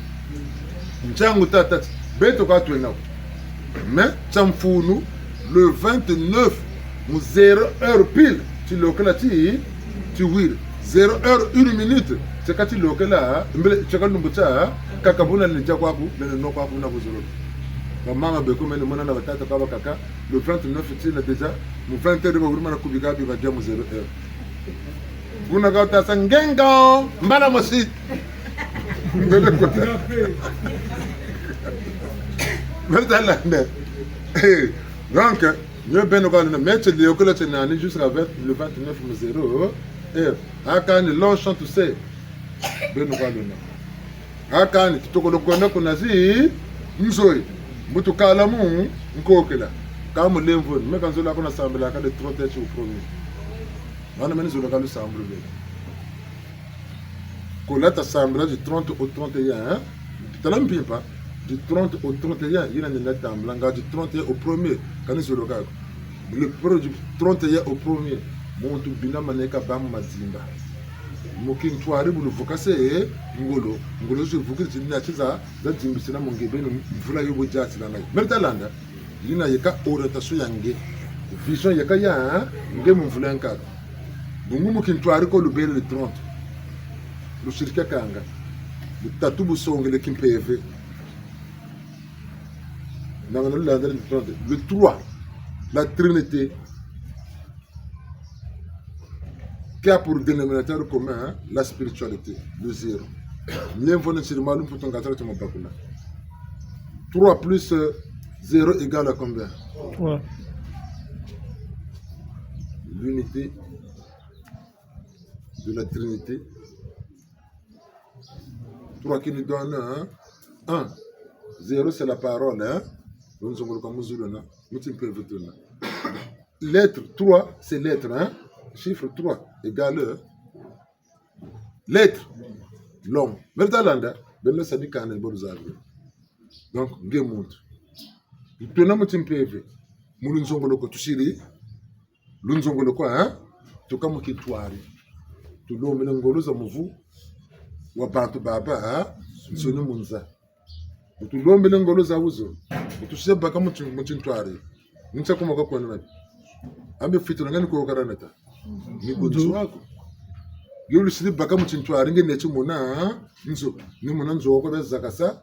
Nchangu tata beto ka tu na mais chamfunu le 29 mu 0h pile ti lokala ti wir 0h 1 minute c'est quand ti lokala mbele chaka lumbuta kakabuna le jakwaku le no kwaku na buzulu maman be comme mona na batata ka bakaka le 29 ti la déjà mu 20h ba uruma na kubika bi ba jamu 0h kuna ka ta sangenga mbala mosi mbele ko donc, nous avons mettre les occupants jusqu'à le 29 0 et à quand l'on chante tout ça. À quand tu te connais qu'on a dit, nous sommes, nous te calmons, nous coquons. Quand on lève, mais quand on a qu'on assemble la carte de 30 au premier. On a mené sur le cas de assemble. Quand on a assemblé du 30 au 31, tu n'as même pas. Du 30 au 31, il y a une lettre en blanc. Du 31 au 1er, quand il se regarde. Le du 31 au 1er, mon tout bina maneka bam mazimba. Mokin tuari bulu vokase ngolo. Ngolo je vokase ni achiza za jimbisina mongebe no mvula yobo jati la ngai. Mertalanda, lina yeka orientation yange. Vision yeka ya nge mvula nka. Bungu mokin tuari ko lubele le 30. Le shirika kanga. Le tatubu songele kimpeve. Le 3, la Trinité, qui a pour dénominateur commun la spiritualité, le 0. 3 plus 0 égale à combien? 3. L'unité de la Trinité. 3 qui nous donne 1. 0 c'est la parole, hein? Lettre 3, c'est lettre, hein? Chiffre 3 égale lettre, l'homme. Mertalanda, ben ça dit qu'on est bon. Donc, bien monte. Tu n'as pas de PV. Moulin zongolo ko tushiri. Lun zongolo ko, hein? Tu comme qui toari. Tu l'homme melangolo za muvu. Wa bantu baba, hein? Nsoni munza. Tu l'homme melangolo za uzo. Tu sais pas comment tu toari. Nous savons comment on a. Ambe fitu ngani ko karanata. Ni kudu wako. Yulu sidi baka muchintoari nge nechi muna nzo. Ni muna nzo ko bezakasa.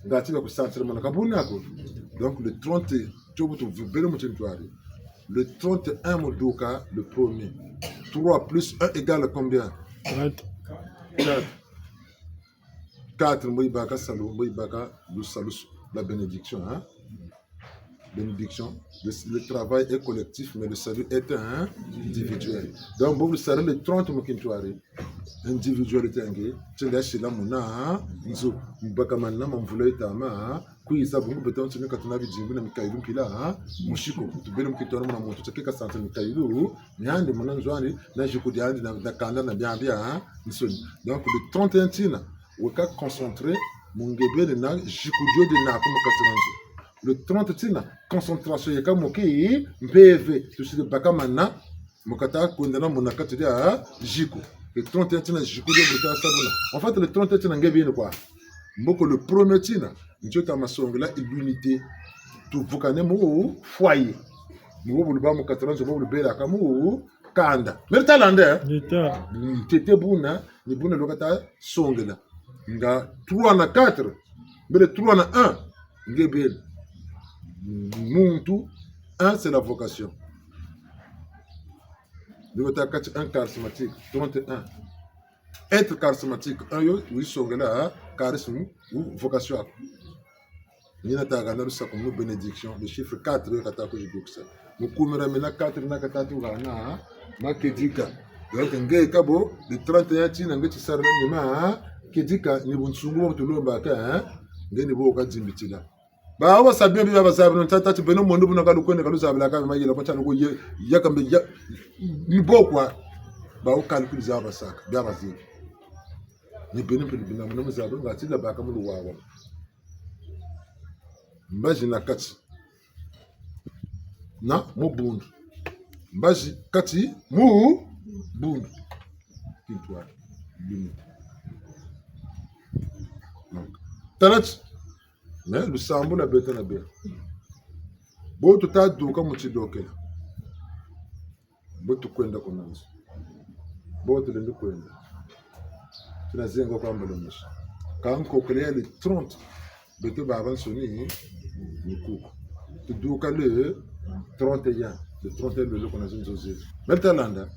Ngati ba kusantra mana kabuna ko. Donc le 30 tu bele muchintoari. Le 31 modoka le premier. 3 plus 1 égale combien? 4. 4 moibaka salou moibaka lu salus la bénédiction, hein? Bénédiction. Le travail est collectif, mais le salut est individuel. Donc, vous savez, le 30 mokintuari, individualité, tu l'as chez la mona, nous bakamana, mon voulait tama, qui ça vous peut-être que tu n'as vu na mikailu pila, mushiko, tu veux me quitter mon moto, tu sais que ça te mikailu, mais un de mon anjoani, là je coudis na kanda na bien bien, donc le 31 tina, ou ka concentré, mon gébé de na, jikudio de na comme 80. Le 30 tina concentration yaka moki mbv tu sais baka mana mokata kundana monaka tu dis ah jiko le 31 tina jiko de bota sabona en fait le 31 tina ngebi ni quoi mboko le premier tina njota masongela l'unité tu vokane mo foyer mo buluba mo 80 mo bulubela kamu kanda mertalande L'état. tete buna ni buna lokata songela nga 3 na 4 mais le 3 na 1 ngebi Muntu, 1 c'est la vocation. Un charismatique, 31. Être charismatique, 1 oui, songela, charisme ou vocation. Il y a une bénédiction, le chiffre 4, nous 4 na ma kedika donc ngai kabo le 31 tina ngai tsara ni ma kedika ni bunsungu to lomba ka ngai ni bo ka zimbitila ba wa sabia bi ba sabia tata ti beno mondo buna ka lu kwene ka lu sabila ka ma yela ko tano ko ya kambe ya ni bo kwa ba o calcul za ba saka ba ba zi ni beno pe bina mo zabro ngati la ba ka mu wawa mbaji na kati na mo bundu mbaji kati mu bundu kitwa binu talat mais le sambo na beta na be bo to ta duka mu ci dokela bo to kwenda ko nanzo bo to le kwenda tunazenga kwa mbele mshi kan ko créer le 30 beto baba soni ni kuko to duka le 31 le 31 le ko nazo nzoze metalanda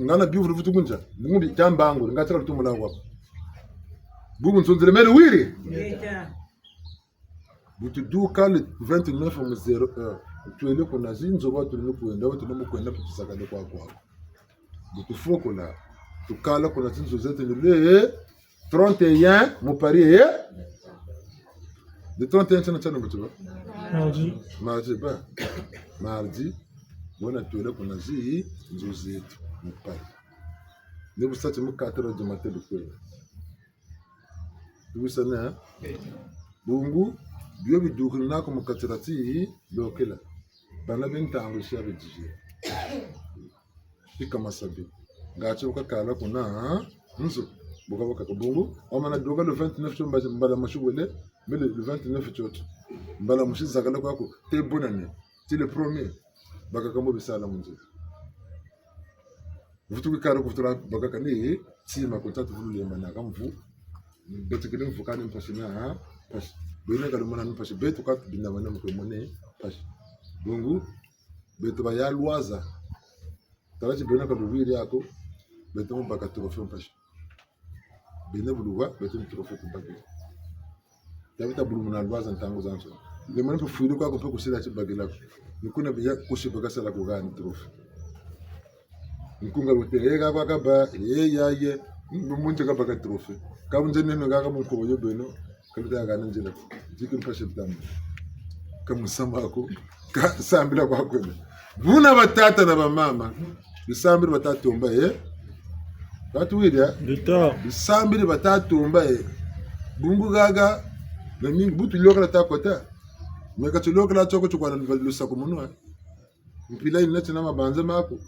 ngana biuvru futukunja ngundi tambango ngatira lutumula kwa bugu nzonzele mele wiri butu duka le 29:01 tuele ko nazo nzoba tulinu kwenda watu no kwenda kutisaka le kwa butu foko la tukala ko nazo nzoze le 31 mo pari le 31 tena tena butu mardi bona tuele ko nazo nzoze mo pari ne busati mo 4h du matin de kwenda tubusana bungu biyo bidukulu nako mukatirati dokela bana bentango shabe jije ikama sabi ngacho kakala kuna nzo boka bungu omana doka le 29 chomba mbala mashugule mais le 29 choto mbala mushizakala kwako te bonane ti le premier baka kambo bisala munzo vutu kikara kufutura baka kani tima kontatu vulu yemana kamvu betu kile mfukani mpashina pashi bwene kalumana mpashi betu ka binda bana mkomone pashi bungu betu ba ya lwaza talachi bwene kalubiri yako betu mbaka trofe mpashi bene buluwa betu trofe mpaki tabita bulu na lwaza ntango zanzo le mwana fuido kwa ko kusila chi bagela nikuna biya kushibaka sala ko gani trofe nikunga loterega kwa kaba ye munje ka baka trofe kabunje neno ngaka munko yo beno kabita ga nanjela jikin pashe damu kamusamba ko ka sambila kwa kwenda buna batata na bamama bisambira batatomba batu wida bisambira batatomba bungu gaga na mingi butu lokala takota meka tulokala choko chukwana lusa kumunwa mpila inete na mabanza mako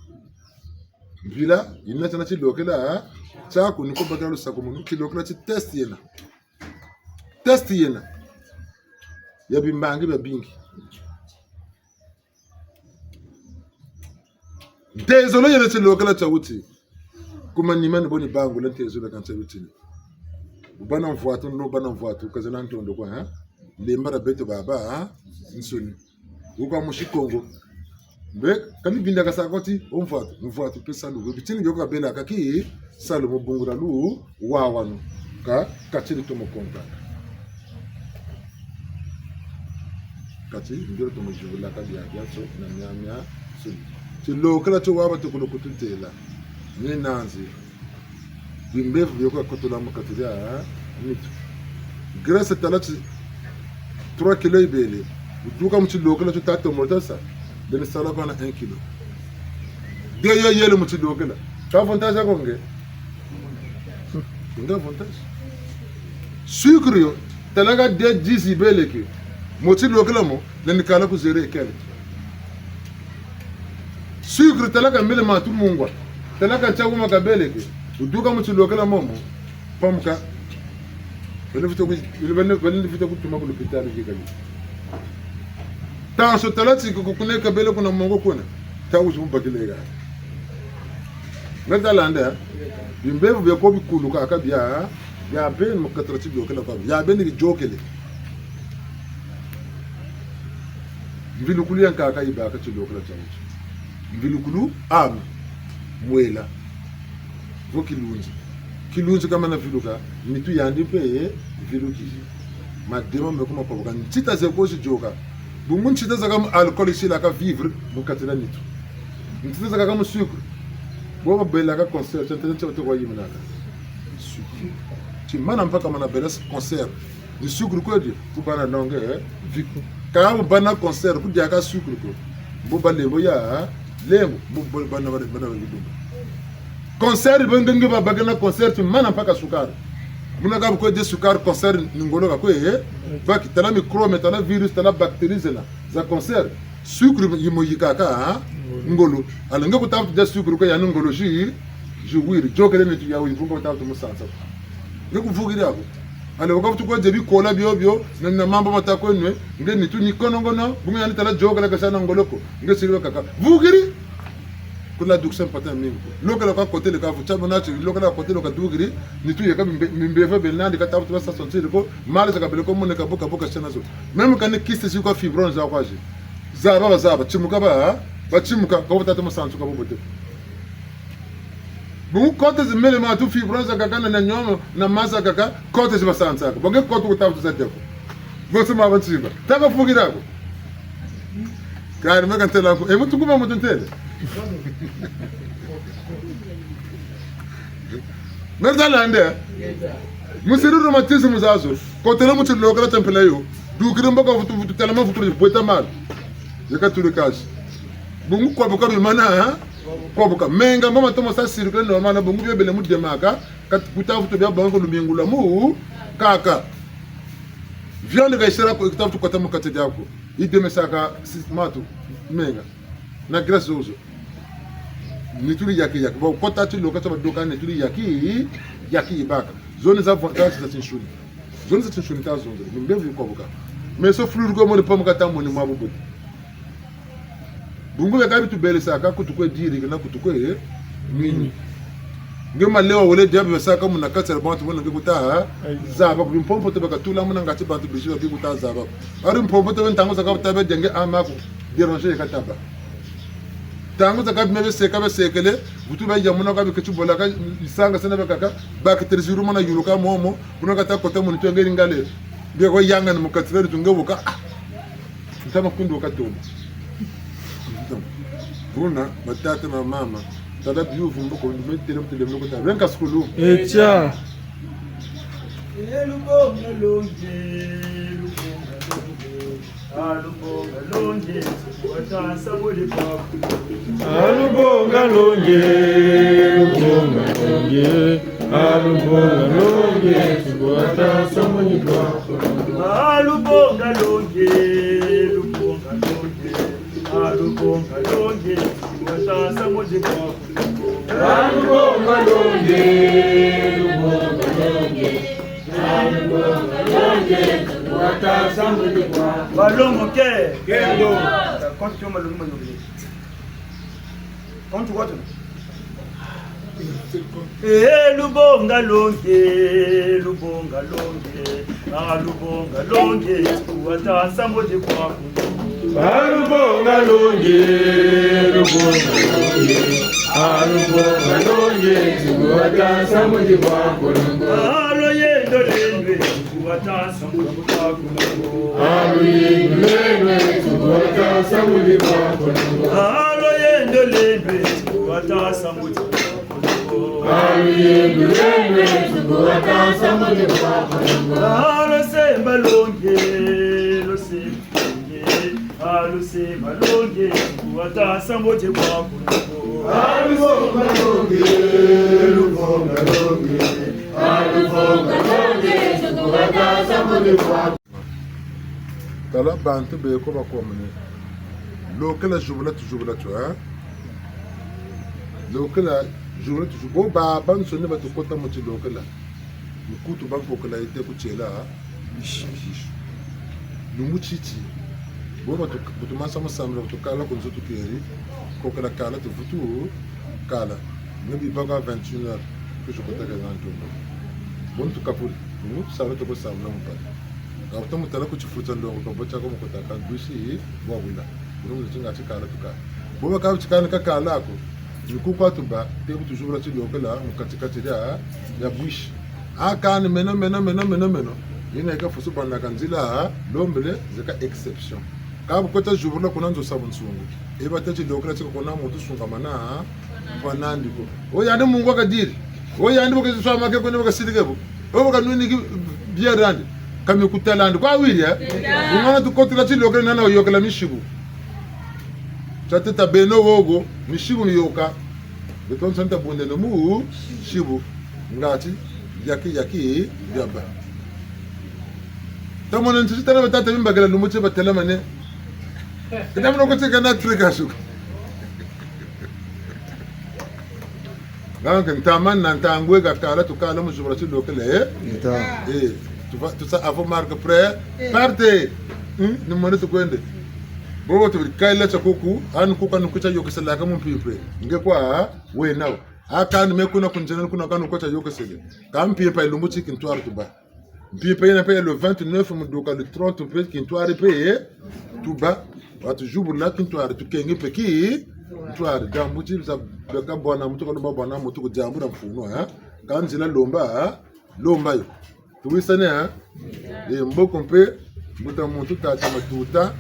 mpila inete na chilokela chako niko bakala lusa kumunu chilokela chi test yena ya bimbangi babingi ntezo lo yena chilokela chawuti kuma nimani boni bangu la ntezo la kancha wuti bana mfuatu no bana mfuatu kazana ntondo kwa lembara beto baba nsoni uko mushikongo be kami binda kasakoti mfuatu pesa lu bitini yoka bela kaki salo mubungura lu wawanu ka kachiri to mokonta kati ngiro to mujula ka bia so na nyamya so ti lokala to waba to kulokututela ni nanzi bimbevu yoka kotola makatiria nitu grâce talati 3 kilo ibele utuka mchi lokala to tato mortasa de sala kana 1 kilo de yele mchi lokala ta avantage konge nda avantage sucre yo talaga de 10 ibele ke mchi lokala mo le kala ku zere kele sucre talaga mele ma tout mungwa talaga chagu makabele ke uduka mchi lokala momo pamka bele fito kutuma ku l'hôpital kikali tanso talati ko kuneka bele kuna mongo kuna tawuzu mbakilega Netherlands bimbevu bya ko bikuluka akabya ya ben mukatrati blokela kwa ya ben ni jokele mbilukulu yanka akayiba akachilokela changu mbilukulu am mwela kilunzi kama na viluka mitu yandi pe viluki madema mekoma pabuka ntita zekoshi joka bumun chita zaka alcool sila ka vivre bukatela nitu ntita zaka kama sucre Bo bela ka concert tente to ko yimna ka. Sucre. Ti mana mpaka mana bela concert. Ni sucre ko di ku bana longue viku. Ka mo bana concert ku dia ka sucre ko. Bo balembo ya lembo bo bana bana vidu. Concert bengenge ba bagana concert mana mpaka sukari. Muna ka ko de sukari concert ngolo ka ko ba ki tala micro metana virus tala bactéries za concert. Sucre yimo yikaka ngolo ala ngako tafu de sucre ko ya ngolo ji wiri jokele ne tuya wi fungo tafu musansa ngako fugira ko ala wakati ko jebi kola bio na mambo matako nwe nge ni tu ni kono bunga ni tala jokele ka sana ngolo ko nge sirwa kaka vugiri kula duksen patin mingo lokala ka côté le ka fu chamona ci lokala côté le ka dugiri ni tu yaka mbeva belnandi ka tafu sa sentir ko mal sa ka bele ko mon ka boka sana zo même quand kiste ci ko fibrose za kwaji zaba chimuka ba chimuka ko botata musanzu ka bobote bungu kote zimele ma tu fibrose kaka na nyomo na masa kaka kote zibasanza ka bonge kote utafu zadeko bote ma batsiba taka fugira ko kare mega ntela ko mutu kuma mutu ntele merda lande musiru romantisme zazo kote na mutu lokala tempela yo du kirimba ko futu telema futu bota mal yaka tuli kazi bungu kwa buka mana kwa buka menga mama tomo sa circuler normal bungu bia bele mu demaka kat kutafu to bia bango lumingula mu kaka viande ga isera ko kutafu ko tamu kate jako ideme saka matu menga na grâce ozo ni tuli yaki bo kota ti lokata ba doka ni tuli yaki ibaka zone za avantage za tinshuni zone za tinshuni ta zone ni mbevu kwa buka mais so fleur ko mo ne pomo kata mo ni mabubu bungu ya kabitu bele saka kutukwe diri na kutukwe nini ngema leo wale diabe saka muna katsa bantu bona ngikuta zaba ku mpompo to baka tula muna ngati bantu bishiwa ngikuta zaba ari mpompo to ntango saka tabe denge amako déranger kataba tango saka mebe seka be sekele butu ba yamuna ka bikitu bola ka isanga sana baka baka terziru mona yuruka momo kuna kata kota mun to ngeri ngale be ko yanga mu katire tungebuka ntama kundu katomo Bruna, batata na mama, tada biu vumbo ko ndi metele mtele mloko ta renka skulu. Echa. Alubonga longe, watasa muli papu. Alubonga longe, watasa muli papu. Alubonga longe, watasa muli papu. Balongo ke kendo kontu choma lunuma nyobile kontu kwato lubonga longe watasa modi kwaku Alubonga longe, watasa muli papu. alo yendo lendwe watasa modi kwaku Alo yendo lendwe watasa muli alo semba longe watasa modi kwaku Tala bantu be ko ba ko mene lokala jubla tu ha lokala jubla tu bo ba ban sonne ba to kota mo ti lokala mukutu ba ko kala ite ku chela numu chichi bo ba to masa masamra to kala ko zotu keri ko kala kala to futu kala nabi baga 21h que je kota ga nan to bon to kapuri numu sala to ko samna mo pa Auto mutala ku chifuta ndo ko bocha ko mukota kan dushi bo wila nungu tsinga tsikala tuka bo ka tsikana ka kala ko niku kwa tuba te butu jubra ti lokala mukatika tira ya bush aka ni meno yina ka fusu banda kanzila lombele zeka exception Kabu kota jubula kuna nzo sabu sungu. Eba techi dokla chika kuna mutu sunga mana panandi ko. Oya ande mungu akadiri. Oya ande boke swa make ko ne boka sidike bo. Obo ka nuni ki biya randi. Kami kutalandi kwa wili ya. Ngana tu koti la chili okela nana oyokela mishibu. Chateta beno wogo mishibu yoka. Beton santa bunde no mu shibu. Ngati yaki yaba. Tamona ntisi tana batata mimba gala lumuche batela mane. Kita mno kote kana trika shuka. Donc ntaman nan tangwe ga kala to kala mu jubra ci lokale tu sa avant marque prêt parte ni mo to gwende bobo to kaila cha kuku an kuka nu kucha yoke sala ka mun pipe nge kwa we now aka ni me kuna kunjana kuna kanu kucha yoke sele kam pipe lu mu ci kin toar to ba pipe na paye le 29 mu doka le 30 pe kin toar paye tout bas watu jubur la kin toar to kengi pe ki toar jambu ci sa beka bona mu to ko bona mu to jambu na mfuno kan zila lomba yo tuwisane mboko mpe muta muntu tata matuta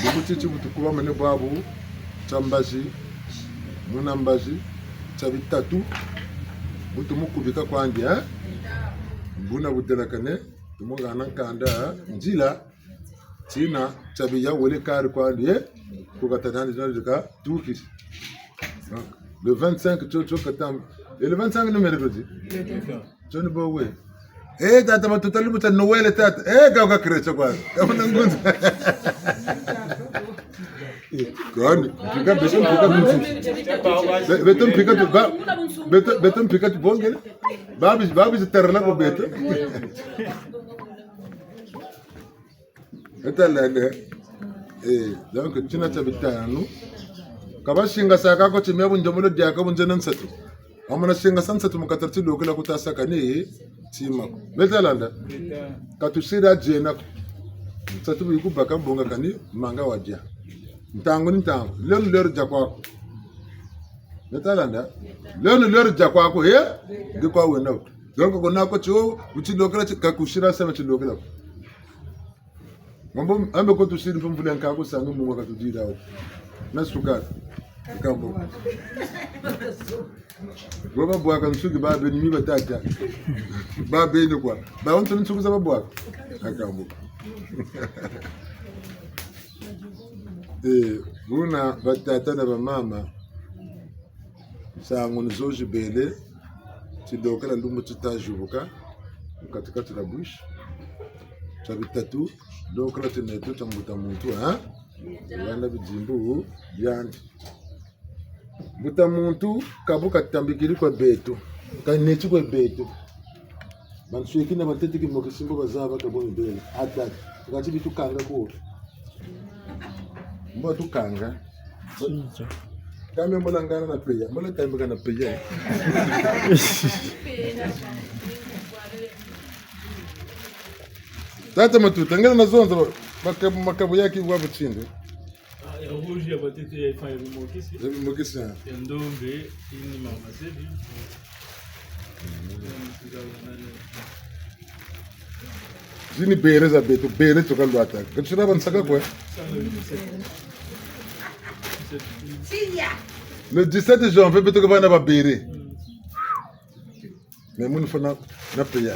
bukuchichi butukuba mene babu chambaji munambaji chabitatu butu mukubika kwangi mbuna budelakane tumungana kanda njila tina chabiya wole kar kwangi kukatanani zinalika tukis le 25 chocho katam et le 25 no mercredi Johnny Bowe. Tata matutali muta Noel tata. Kaka krecha kwa. Kama ngunza. Gani? Pika beton pika beton. Beton pika tu ba. Beton pika tu bongel. Babi terla ko beton. Etalele. Donc tina tabitanu. Kabashinga saka ko chimya bunjomulo diaka bunjenan satu. Amana shinga sansa tumukatarti lokela kutasaka ni tima. Betalanda. Katusira jena. Satu biku baka bonga kani manga wajia. Ntango ni ntango. Lero jakwa. Betalanda. Lero jakwa ko de kwa wena. Donc ko na ko cho uchi lokela kakushira sema chi lokela. Mambo ambe ko tusiri mfumvule nkaku sanga mungu katujira. Na sukari. Kambo. Roba bwaka nsugi babe ni miba tata. Babe ni kwa. Ba wonto nsugi za bwaka. Akambo. Buna batata na ba mama. Sa ngoni zoji bele. Ti dokala lumu titajubuka. Katikati la bush. Chabitatu dokala tineto tambuta muntu Yanda bijimbu yandi. Buta muntu kabuka tambikiri kwa beto. Kanechi kwa beto. Bansueki na batete ki mokisimbo bazaba kabo mbele. Atat. Ngati bitu kanga ko. Mbo tu kanga. Kame mbola ngana na peya. Mbola tambika na peya. Tata matuta ngana na zonza makabu yake wapo chini. Ya hoje ya batete ya ifanya mokisi. Mokisi. Ndombe ini mama sebi. Zini bere za beto bere tokalwa ata. Kachira bansaka kwa. Le 17 janvier beto ko bana ba bere. Mais mun fa na peya.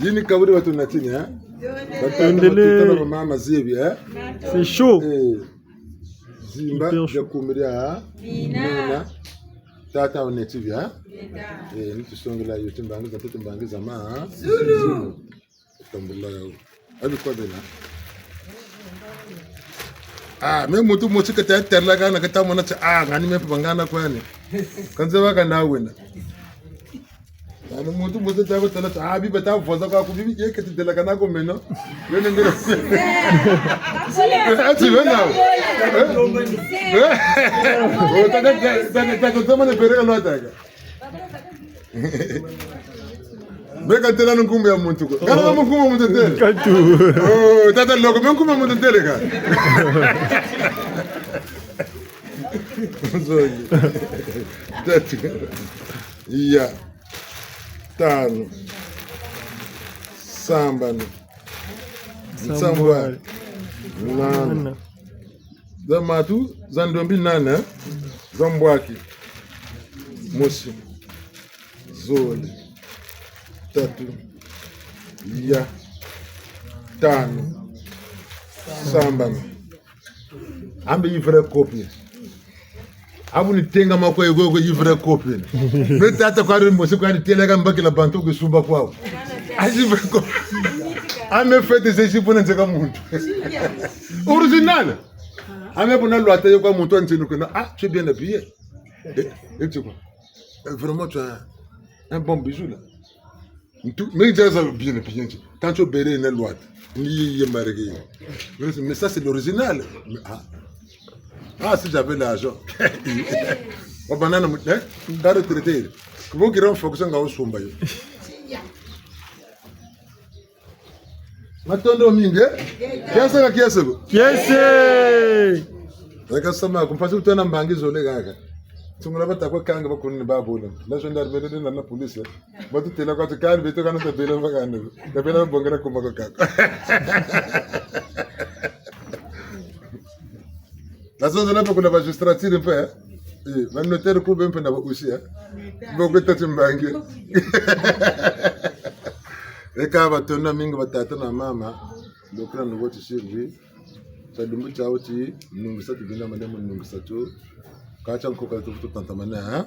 Yini kaburi watu natini Endele. Mama zibi C'est chaud. Zimba ya kumiria Nina tata onetivi nitu songela yote mbangi za tete mbangi za maa Zulu tambula yao abi kwa bela me mutu mochi kata terla kana kata mona cha ngani me bangana kwani kanze waka na wena mutu mochi tawo tala bi bata foza kwa kubibi yeke tela kana ko meno yone ngero ati wena Taka tama na pere kalo ataka. Beka tela nkumbe ya muntu ko. Kana mkumbe muntu tele. Katu. Tata loko mkumbe muntu tele ka. Zoji. Tata. Iya. Tano. Sambani. Sambwari. Nana. Zamatu zandombi nana. Zambwaki. Mosi. Zoli. Tatu. Ya. Tano. Sambani. Ambe yivre copie. Abu ni tenga mako yego yivre copie. Betata kwa mosi kwa ni telega mbaki la bantu kusumba kwao. Ajivre copie. Ame fete sesi pona nzeka muntu. Original. Ame pona lo ataye kwa muntu ntinu kuna tu es bien habillé. Et tu quoi? Vraiment tu as un bon bijou là. Mais tu es bien habillé. Quand tu béré une loi. Mais ça c'est l'original. Si j'avais l'argent. On banana hein? Dans le traité. Vous qui rentrez fonction à Osumba. Matondo minge. Kiasa kiasa. Kiasa. Reka sama kumpasi utana mbangi zole gaga. Tungula batakwa kanga bakunni babula. La gendarmerie de la police. Batu tela kwa tukani beto kana tabela baganda. Tabela bongera kumako kako. La zone là pour la magistrature un peu. Va notaire ko ben pena aussi hein. Boko tatimbangi. Eka batona mingi batata na mama. Dokra ngo tshirwi. Sadumbu chauti nungisa tibina mademo nungisa tu. Kacha nkoka tufutu tantamana ha.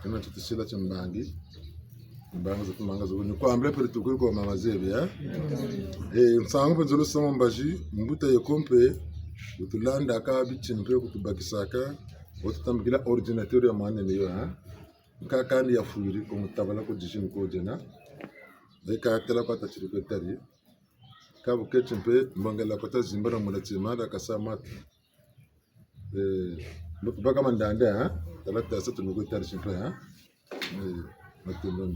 Kana tutishila chimbangi. Mbanga za tumanga zo ni kwa amble pere tukuri kwa mama zebe ha. Nsango penzolo sama mbaji mbuta yekompe. Utulanda ka bichimpe kutubakisaka otutambikila ordinateur ya mwana niyo ha kakandi ya fuiri ko mutabala ko jishin ko jena eka tela kwa tachiriko tari ka bukechimpe mbangala ko tazimbara mulatsima da kasama baka mandande ha tala tasa tunugo tari chimpe ha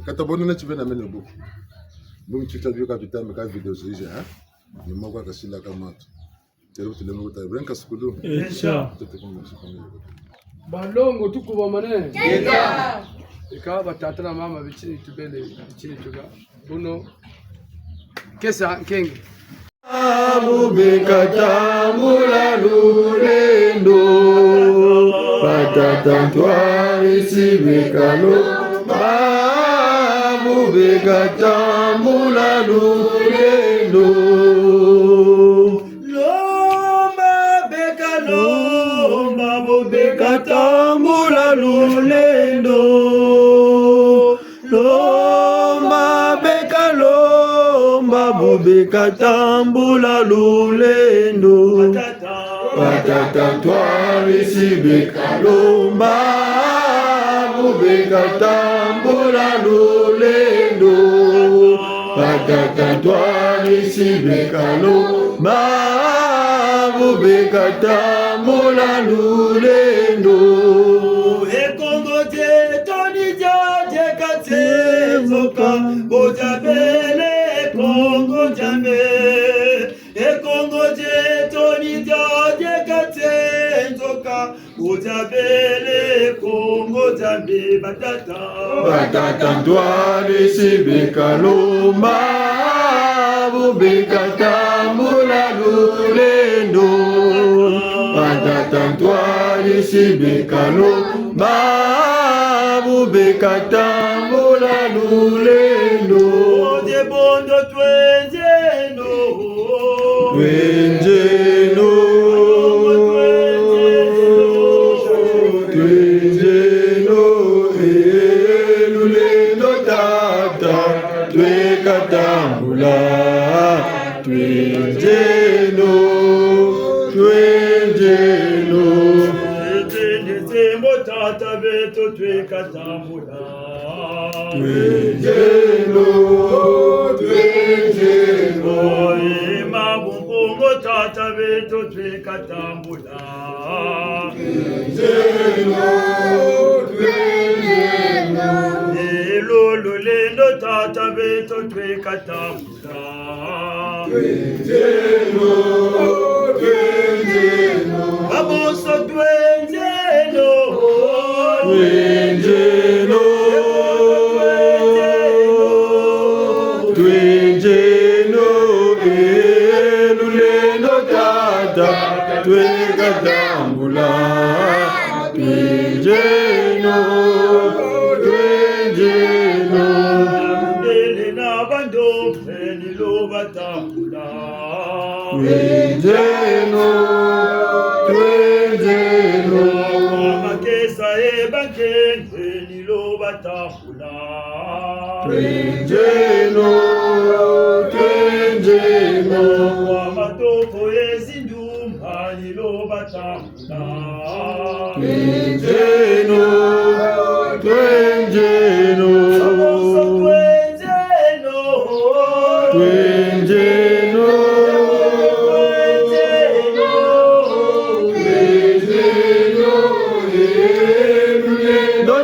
katabonu na chibena meno buku bum chita bio kapitame ka video zije ha ni moko kasila kamatu. Balongo tukuba manene. Ika batata na mama bichini tubele bichini tuga. Buno kesa nkenge. Abubekatambula lulendo batata ntwari sibekalo Abubekatambula lulendo Katambula lulendo lomba bube katambula lulendo patata twari sibeka lomba bube katambula lulendo patata twari sibeka lomba bube katambula lulendo ekongo te toni jaje katsezoka bojabele kongo jambe ekongo te toni jaje katsezoka bojabele kongo jambe batata ndwari sibeka lomba bubeka tambula lulendo batata ndwari sibeka lomba bubeka tambula lulendo de bondo twenzeno lulendo tata twekatambula twenzeno tata beto twekatambula twenzeno mabungo tata beto twekatambula twenzeno lulendo tata beto twekatambula twenzeno abuso twenzeno twenzeno tata twekatambula twenjeno mbele n'abandombe nilo batambula twenjeno amakesa ebankenge nilo batambula twenjeno amatoko ezindumba nilo batambula twenjeno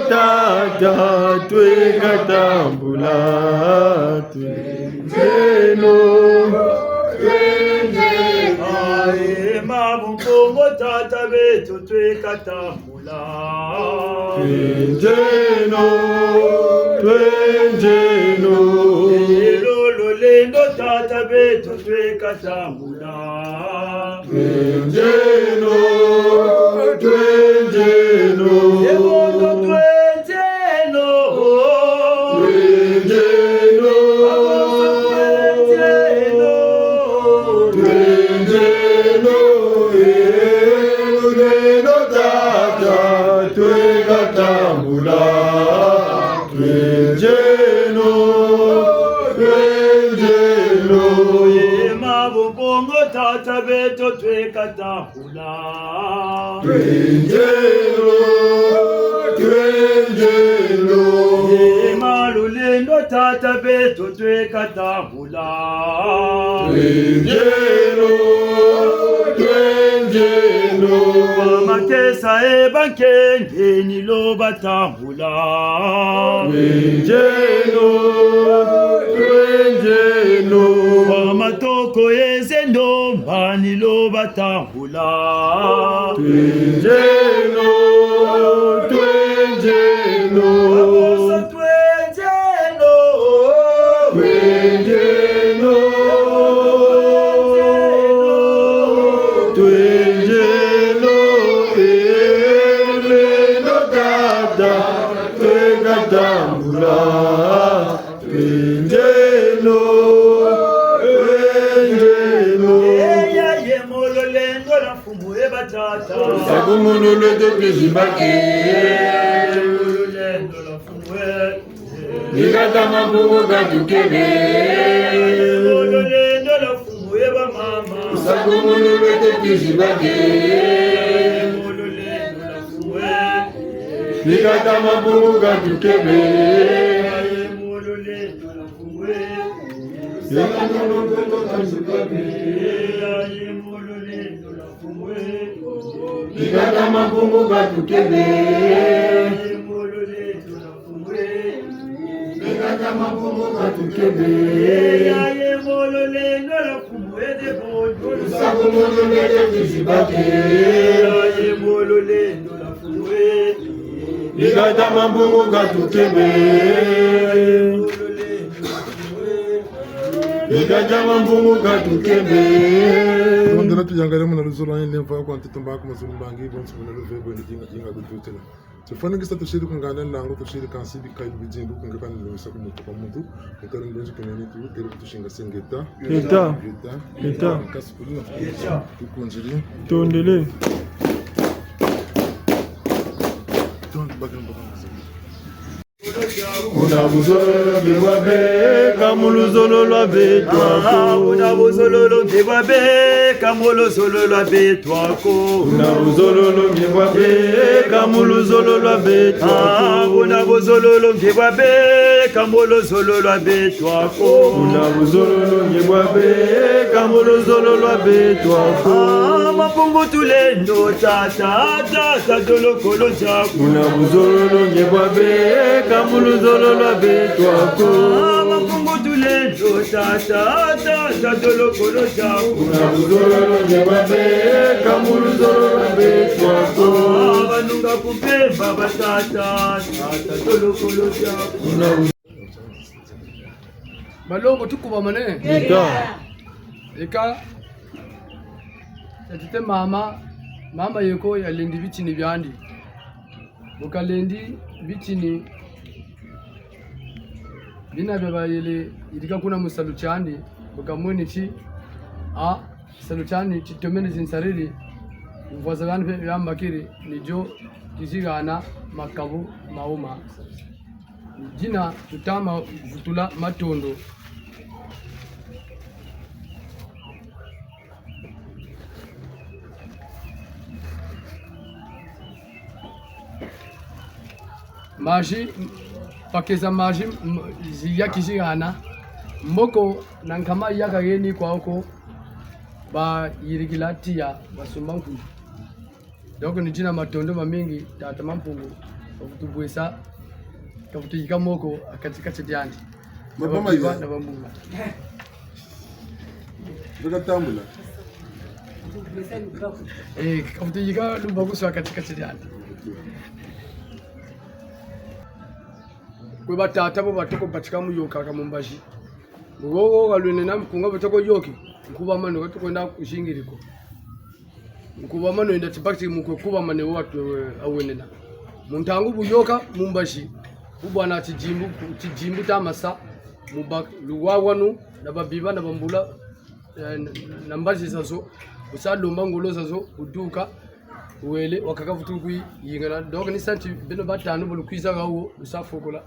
tata twekatambula twenjeno ae mabunkongo tata beto twekatambula twenjeno lolo lendo tata beto twekatambula twenjeno ebondo mabongo tata beto twekatambula malulendo tata beto twekatambula amakesa ebankenge nilo batambula amatoko ezendomba nilo batambula Sakumulule tukizibaki Nikata mabugu katukebe Sakumulule tukizibaki Nikata mabugu katukebe Nikata mabugu katukebe Nikata mabugu katukebe Sakumulule tukizibaki Nikata mabugu katukebe Nikata mabugu katukebe Ndona tujangale muna luzula ni lemfa kwa ntitumba kwa mazulu bangi bon sibuna luvego ni jinga gututela tufana ngisa tushiri kungana lango tushiri kansibi kai bijindu kungakana lumisa kumutu kwa muntu mutari ndonji kumeni tu teri tushinga sengeta Eta kasukulu tukunjiri tondele Una buzolo biwabe kamuluzolo lwa betwako Una buzolo biwabe kamuluzolo lwa betwako Una buzolo biwabe kamuluzolo lwa betwako Una buzolo biwabe kamuluzolo lwa betwako Una buzolo biwabe kamuluzolo lwa betwako mapungu tulendo tata tata dolokolo jako Una buzolo biwabe kamuluzolo lwa betwako mapungu tulendo tata tata dolokolo jako Una buzolo biwabe kamuluzolo lwa betwako banunga kupemba batata tata dolokolo jako Malongo tukuba mane Eta eka Tatite mama yeko yalendi bitini byandi. Bukalendi bitini bina baba yele idika kuna musaluchandi bukamuni chi saluchani chitomene zinsariri mvwazagani pe yambakiri nijo kizigana makabu mauma jina tutama vutula matondo maji pakeza maji ziyakizigana mboko nankama yakageni kwako ba yirigilatia basumbanku doko ni jina matondo mamingi tata mampungu okutubwesa kabutuyika moko akatika chediandi mabama iba na bambunga tukatambula kabutuyika lumbaguso akatika chediandi kwe batata bo batoko batika muyoka kamumbashi ngogo galwene namkunga batoko yoki nkuba mano kwenda kushingiriko nkuba mano enda tipakti mukwe kuba mane watu awenena muntangu buyoka mumbashi kubwana tijimbu tamasa mubak luwawanu na babiba na bambula nambashi saso usalomba ngolo saso uduka wele wakakavutu yingana donc ni santi bino batanu bulukwiza gawo usafokola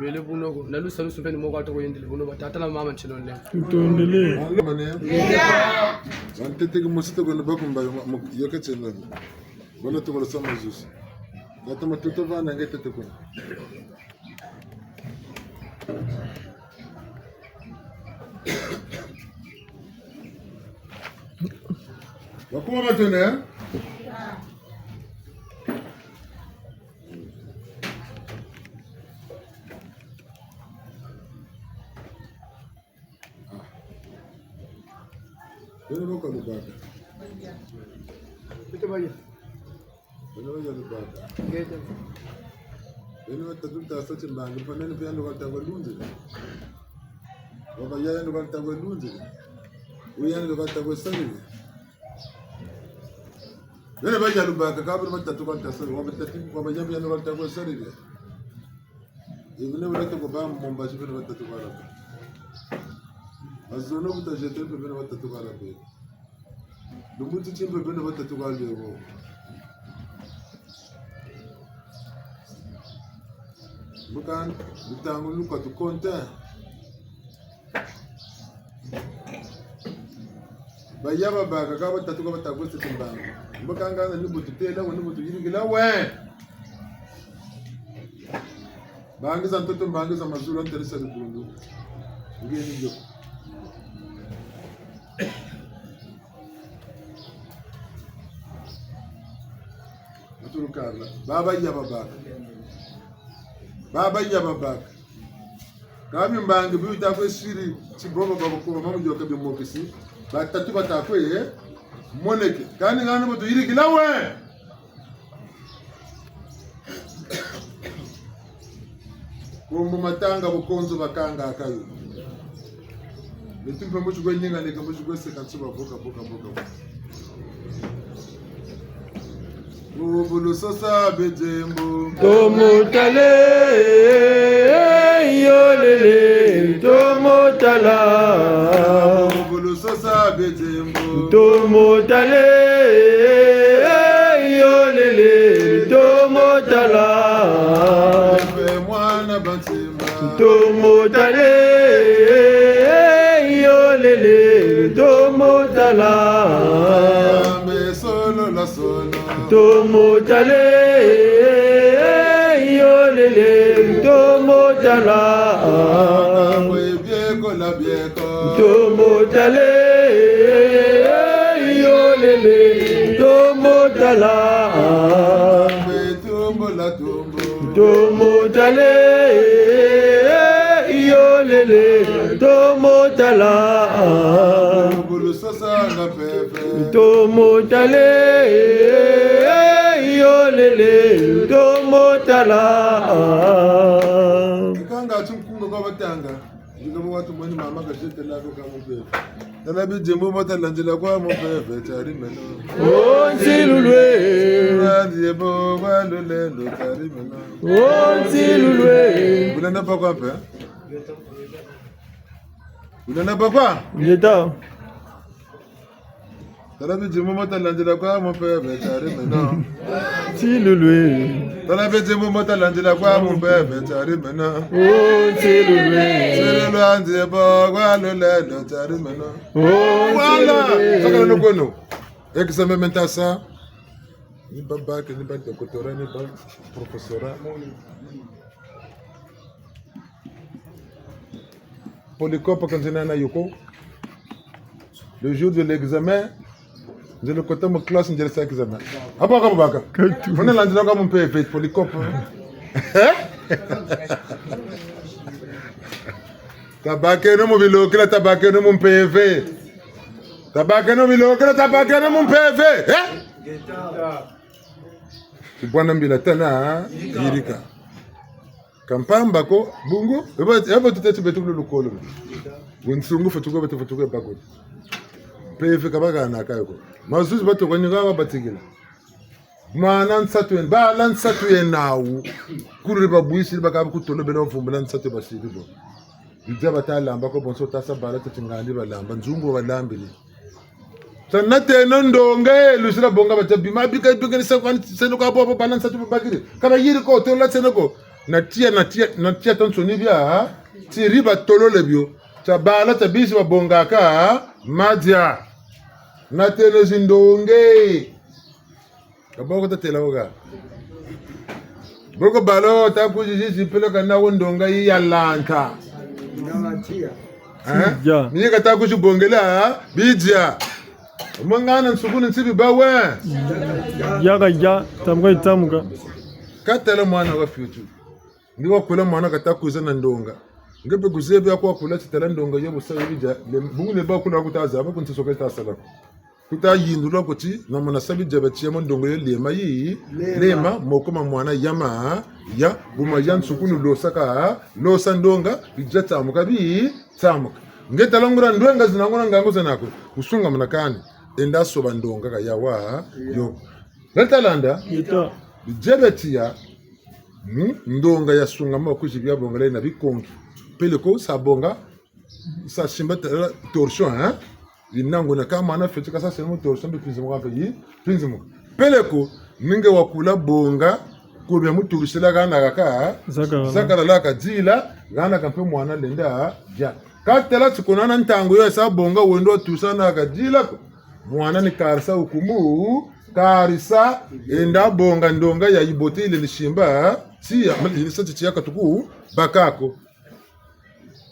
Mele bunogo nalu salu subeni mo kwato yendele buno batata la mama chino le tutondele wantete ko musito ko bakumba yoka chino bona to ko sama zus data matuto vana ngete ko wakuma matone Bene boko lubaka. Ito ba yun? Bene boko lubaka. Gete. Bene boko tulta sa chimbang. Panene piano kanta walunzi. Baba yaya ndo kanta walunzi. Uyani ndo kanta wasani. Bene boko lubaka. Kabla matatu kanta sari. Baba yaya piano kanta wasani. Ibune wala to baba mombashi bene matatu kala. Azono butajete bene batatu kala pe. Lumuti chimbe bene batatu kala lego. Bukan butangu luka tu konta. Bayaba baga ka batatu ka batago se timbang. Bukan ngana ni butu tela woni butu yirigila we. Bangi santo to bangi sa mazuru anteresa de bundu. Ngeni njo. Carla. Baba yababa. Kami mbangi biu takwe siri chibobo baba ko mamu yoka bi mokisi. Batatu batakwe moneke. Kani ngani boto yiri gilawe. Kumbu matanga bukonzo bakanga akayo. Bitumpe muchu gwenyinga nika muchu gwese katsuba boka. Bulu sosa bejembo tomotale yolele tomotala Bulu sosa bejembo tomotale yolele tomotala mwana bantima tomotale yolele tomotala solo la solo tomotale yolele tomotala bieko la bieko tomotale yolele tomotala tumbo la tumbo tomotale yolele tomotala bulu sosa na pepe tomotale yolele tomotala kanga chunkunga kwa batanga Ndiko watu mwini mama kashite lako kama mpepe. Talabi jimbo mota lanjila kwa mpepe chari meno. Onzilulwe. Yebo walule ndo chari meno. Onzilulwe. Ulenda pa kwa pe? Ulenda pa kwa? Ngeta. Talabi jimbo mota lanjila kwa mpepe chari meno. Onzilulwe. Talabi jimbo mota lanjila kwa mpepe chari meno. Onzilulwe. Serelo yebo walule ndo chari meno. Voilà! Ça que nous connaissons. Examen maintenant ça. Ni baba que ni baba doctorat ni baba professorat. Pour les copains quand on est à Yoko, le jour de l'examen, je le côté ma classe on dirait ça examen. Apa comme baka? On est là dans comme un peu pour les copains. Tabakeno mo bilokela tabakeno mo PV. Tabakeno bilokela tabakeno mo PV. Bwana mbila tana yirika. Kampamba ko bungu eba tutete betu lokolo. Wonsungu fatuko betu fatuko bako. PV kabaga na kayoko. Mazuzi bato ko nyinga batigila. Mwana nsatu en ba lan nsatu en nawu. Kuri babuisi baka kutolo belo fumbula nsatu basiri bo. Bijaba ta lamba ko bonso ta sabala ta tingandi balamba nzungu balambili tanate nondonge lusira bonga bata bima bika bika ni sakwan seno ka bobo balansa tu bakiri kaba yiri ko to la seno ko natia ton soni bia ti riba tolo lebio ta bala ta bisi bonga ka madia nate no zindonge kaboko ta tela oga boko balo ta kujiji pelo kana wondonga yalanta Ja. Ni kata kushibongela bijia. Mongana nsukuni nsibi bawe. Ja tamka tamuka. Katala mwana wa future. Ndiwa kula mwana kata kuzana ndonga. Ngebe kuzebe akwa kula titala ndonga yobo sawe bija. Bungu ne ba kuna kutaza ba kunti soketa sala. Kuta yindula kuti na mwana sabi jabati ya ndongo yo lema yi lema mokoma mwana yama ya buma yan sukunu losaka losa ndonga bijata mukabi tamuka ngeta longura ndwenga zinangona ngango zanako kusunga munakani enda soba ndonga ka yawa yo letalanda Ngeta. bijabati ya ndonga ya sunga makushi bya bonga na bikongi peleko sabonga sa shimbata torsion hein linango na kama na fetika sasa sema torsion be pinzimo ka yi pinzimo peleko ninge wakula bonga kubya muturisela kana kaka zakara la kadila gana kampe mwana lenda ja katela tsikonana ntango yo sa bonga wendo tusana kadila mwana ni karisa hukumu karisa enda bonga ndonga ya ibote ile lishimba si amali sasa tia katuku bakako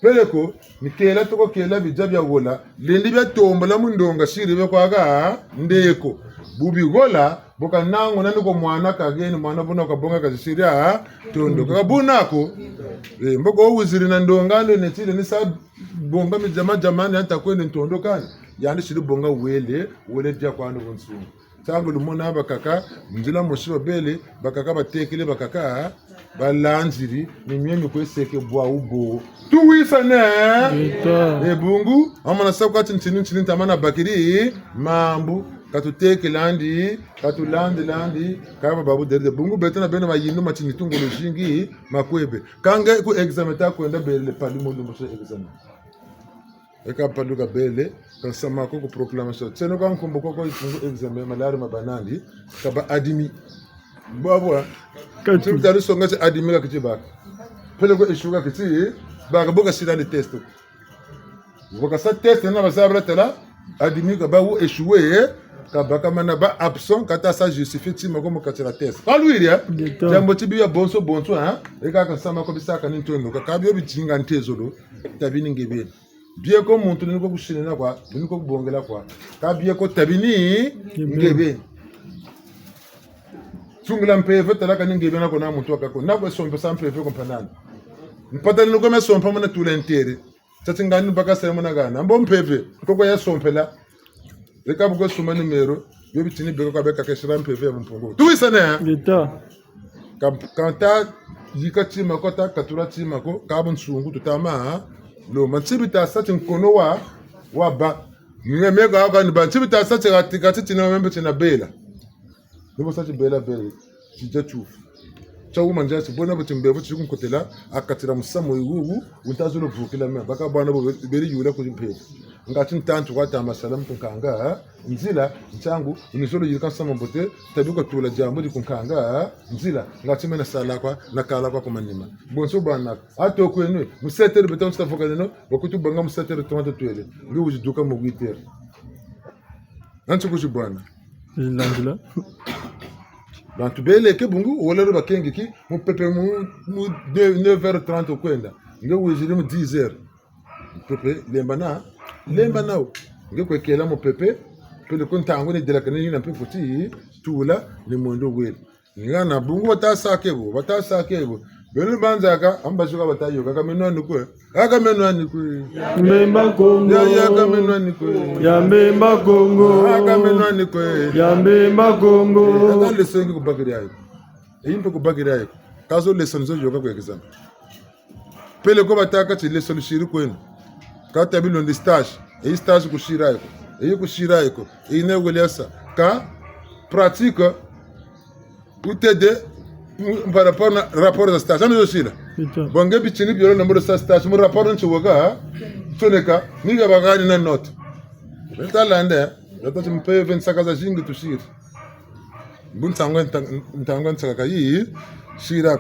peleko nikela toko kela bijabya gola lendi bya tombola mundonga shiribe kwaga ndeko bubi gola boka nango naniko mwana kageni mwana bona kabonga kazishiria tondo kabunako mboko uziri na ndonga ndo netile ni sa bonga mi jamani hata kwende ntondo kani yani shiri bonga wele dia kwano bonsungu tangu lumona abakaka njila moshiba bele bakaka batekele bakaka balanziri ni myemi kweseke bwa ubo tuwisa ne ebungu amana sabka tintin tamana bakiri mambu katuteke landi katulandi kama babu derde bungu betana bena mayindu matini tungolo shingi makwebe kanga ku examen ta kwenda bele palumo lumbo examen eka paluka bele kasama ko proclamation tseno kan kombo ko examen malari mabanandi kaba adimi babo tu taru songa se adimi ka kiba pele ko eshuga kiti ba ka boka sida de test boka sa test na basabra tela adimi ka ba wo échouer ka ba kamana ba absent kata sa justifie ti mako mokatira test ka lui ya jambo ti biya bonso hein eka kasama ko bisaka ni ntondo ka biyo bijinga ntezolo tabini ngebe bien ko muntu ni ko kushina kwa ni ko kubongela kwa ka bien ko tabini ngebe tungula mpeve tala ka ngebe na ko na muntu akako na ko sompe sa mpeve ko panana mpata ni ko me sompa mona tulentere tati ngani baka sema na gana mbo mpeve ko ya sompela leka bugo suma numero yo bitini beko ka beka ka shira mpeve ya mpungo tuisa ne Ngeta. Kanta yika tima ko ta katura tima ko ka bon sungu tutama lo manchibi ta sati nkono wa ba ngemega aka ni banchibi ta sati katikati tina membe tina bela nibo sati bela chijachu chawu manja sibona butimbe buti kunkotela akatira musamo yugu untazulo vukila me baka bana bo beri yula ku mphe ngati ntantu kwata amasalam tunkanga nzila nchangu unisolo yika sama bote tabuka tula jambo dikunkanga nzila ngati mena sala kwa nakala kwa kumanima bonso bana ato kwenu musetere beton stafoka no bakutu banga musetere tomato tuele ngi ujiduka mu giter nantu kujibwana Nandula. Bantu bele ke bungu wala roba kengi ki mu pepe mu 9h30 kwenda nge wejiri mu 10h pepe lemba na nge kwekela mu pepe pele kontango ni delaka ni na pepe ti tula ni mondo wel ngana bungu batasa kebo bele banzaka ambashuka batayo kaka menwani kwe Mbemba Kongo ya menwani kwe ya Mbemba Kongo menwani kwe ya Mbemba Kongo aka lesongi kubagiri ayo eyimpe kubagiri ayo kazo lesson zo yoka kwa exam pele ko bataka ti lesson shiri kwenu ka tabilo ndi stage kushira ayo kushira ayo ine welesa ka pratique utede par rapport na rapport de stage ame yoshira bonge bichini biolo na mbo stage mu rapport nchiwoga toneka niga bagani na note betalande yata chimpe 25 za jingi tushira ntangwa ntaka yi shira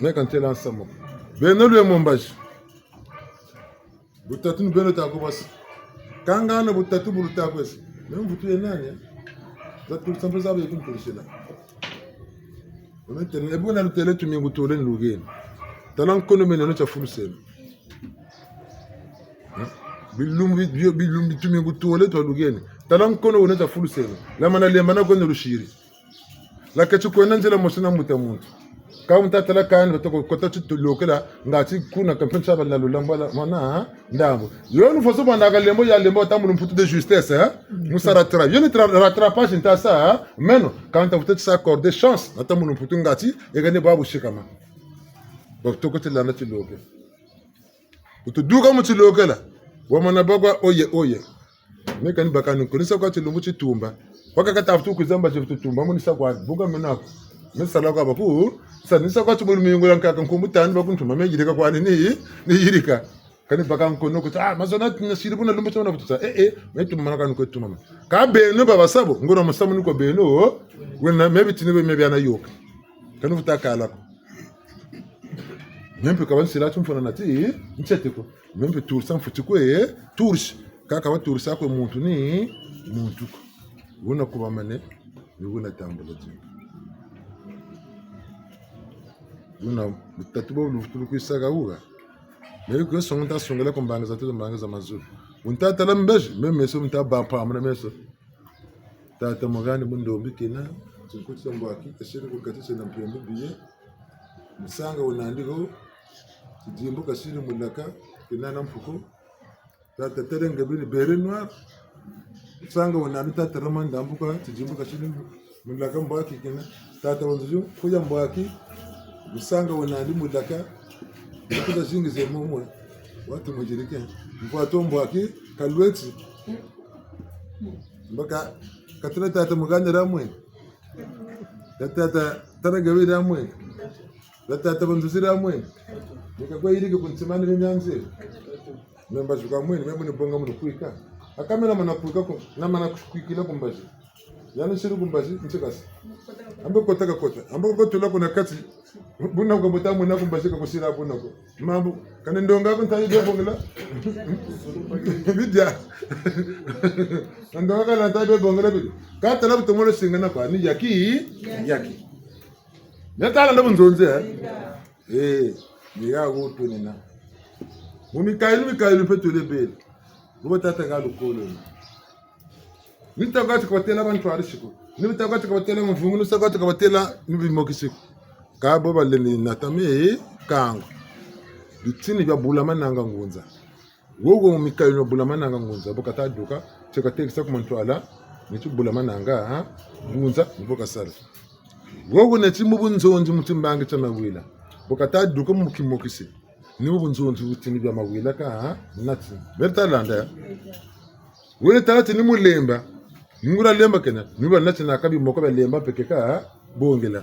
meka ntela nsamo beno lwe mombaji butatu ni beno takubasa kangana butatu bulutakubasa même butu yenanya zatu sample zabe kunturishila onetene ebuna lutele tumingu tole ndugeni talan kono meneno cha fulsel bilumbi tumingu tole to lugeni talan kono wona cha fulsel lamana lemana kono rushiri la kechu ko nanjela mosina mutamuntu ka mtatala kan batoko kota chitu lokela ngati kuna kampencha bala lulamba mana ndambo yonu foso banda ka lembo ya lembo tamulu mputu de justesse musara tra yoni rattrapage ntasa meno quand vous êtes s'accorder chance natamulu mputu ngati egane babu shikama batoko tela na chiloke utuduka mu chilokela wamana bagwa oye mekani bakani kunisa kwa chilumbu chitumba wakakata afutu kuzamba chitumba munisa kwa buga menako mesala kwa bapu sanisa kwa tumulu miyungula nkaka nkumutani bakuntuma mejirika kwa ni yirika kani baka nkono ko mazona tinashiri buna lumbu chona futusa metu manaka nkwetu mama ka beno baba sabo ngoro musamu niko beno wena mebi tinibe mebi ana yoka kani futakala ko mempe kawan sila tumfona nati nchetiko mempe tursa mfutikwe tursh kaka wa tursa ko muntu ni muntu wona kuba mane wona tambula jimba Una tatubo lufutulu kuisaga uga. Meyo ko sonta songela ko mbanga za mazulu. Unta tala mbeje meso mta ba pa amna meso. Tata mogani mundo mbikina tsinkuti mbaki kashiri ko katise na mpembe biye. Musanga unandiko tijimbo kashiri mulaka kinana mfuko. Tata terenga biri bere noir. Musanga unandi tata ramanda mbuka tijimbo kashiri mulaka mbaki kina. Tata wanzu kuya mbaki musanga wanandi mulaka kuza zingi ze momo watu mujirike mfuato mbwaki kalweti mbaka katuna tata muganda ramwe tata taragawe ramwe tata banduzi ramwe nikakwa irike kunsimani bimyanze memba juka mwe membe bonga mu kuika akamena mana kuika ko na mana kuikila kumbaji yani shiru kumbaji nchikasi ambe kota ambe kotula kuna kati buna ko botamu na kumbaji ko sira buna ko mambu kana ndonga ko tayi be bongela bidia ndonga kana tayi be bongela bi ka tala butomo singana kwa ni yaki netala ndo nzonze ni ya go tunina mumi kailu petule bele bo tata ga lukolo nitagati kwa tela bantu arishiko nitagati kwa tela mvungu nitagati kwa tela nibimokisiko ka boba leni natame kango bitini bya bulama nanga ngunza wogo mumikayo no bulama nanga ngunza bokata duka cheka tekisa ku mantwala nitu bulama nanga ngunza boka sala wogo neti mubunzonzi mutimbange chamawila bokata duka mukimokisi ni ubunzunzu butini bya mawila ka nati bertalanda wele talati ni mulemba ngura lemba kena niba nati na kabi moko ba lemba peke ka bongela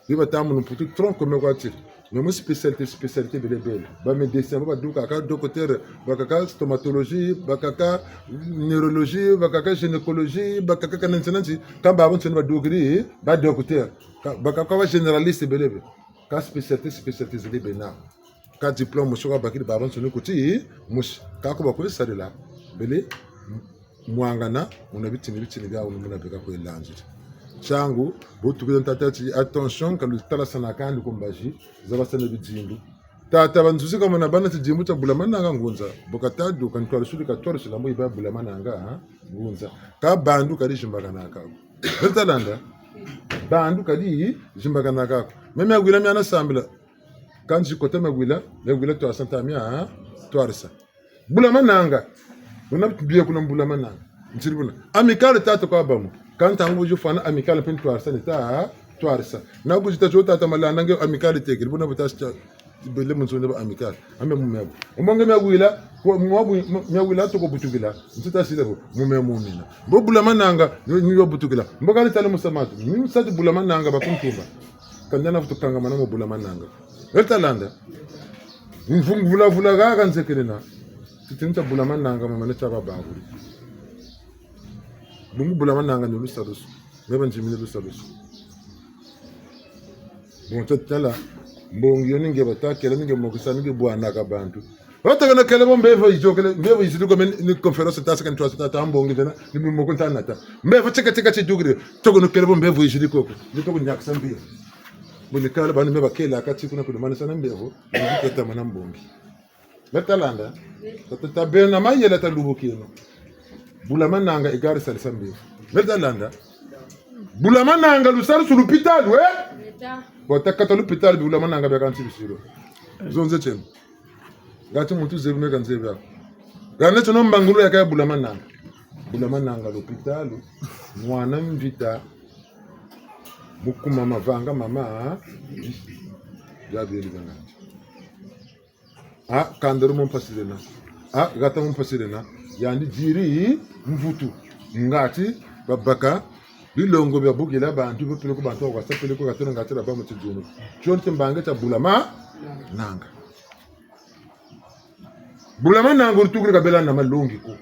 biba tamu no putu tronc me kwatiri mais moi spécialité bele ba médecin ba duka ka docteur ba ka stomatologie ba ka neurologie ba ka gynécologie ba ka nanti ka ba bon ba degré ba docteur ba ka ba généraliste bele ka spécialité zile na ka diplôme so ba ki ba bon kuti mus ka ko ba ko sadela bele mwangana unabitini bya unumuna beka ko elanje changu botu kutantati attention quand le tala sana kandi kombaji zabasana bijimbu tata banzuzi kama na bana tijimbu ta bulamana nga ngunza bokata do kan twala sudi ka twala sila mo iba bulamana nga ngunza ka bandu kali jimbagana ka bertalanda bandu kali jimbagana ka meme agwila myana sambila kanji kote magwila to santa mia twarisa bulamana nga una biye kuna bulamana ntiribuna amikale tata kwa bamu quand on vous fait amical pen toarsa neta toarsa na bu jita jota ta malana nge amical tegir buna butas bele mun sonde amical ame mu mebu umonge megwila ko mwabu megwila to ko butugila ntita silebo mu memu mina bo bulama nanga ni yo butugila mboka ni tale musamatu ni sati bulama nanga bakuntumba kandana futukanga mana mu bulama nanga etalanda mfungu vula ga kanzekelena titinta bulama nanga mama chaba babu bungu bulama nanga no lusalus meba njimine lusalus bon tala mbongi yoni nge batakela nge mokisana nge bwana ka bantu otagana kele bombeva ijokele mbeva iziduko ni conference tasa kan twasa tata mbongi dana ni moko ntanata mbeva cheka chidugire togono kele bombeva iziduko ndiko bunyaka sambi buni kala bani meba kela akati kuna kudumana sana mbevo ndiketa mana mbongi betalanda tata bena mayela talubukino bulama nanga igari salisa mbi betalanda bulama nanga lusar sur l'hôpital bota kata l'hôpital bulama nanga be kanti bisiro zonze chen gati muntu zebume kanzebe ya gane tono mbangulu yakaya bulama nanga l'hôpital mwana mvita bukuma mavanga mama ya beli gana kandero mon pasirena gata mon pasirena yandi jiri mvutu ngati babaka bilongo bya bugila bantu bepele ko bantu kwa sapele ko gatona ngati ba mu tijunu chonte mbange ta bulama nanga urtukure kabela na malongi ko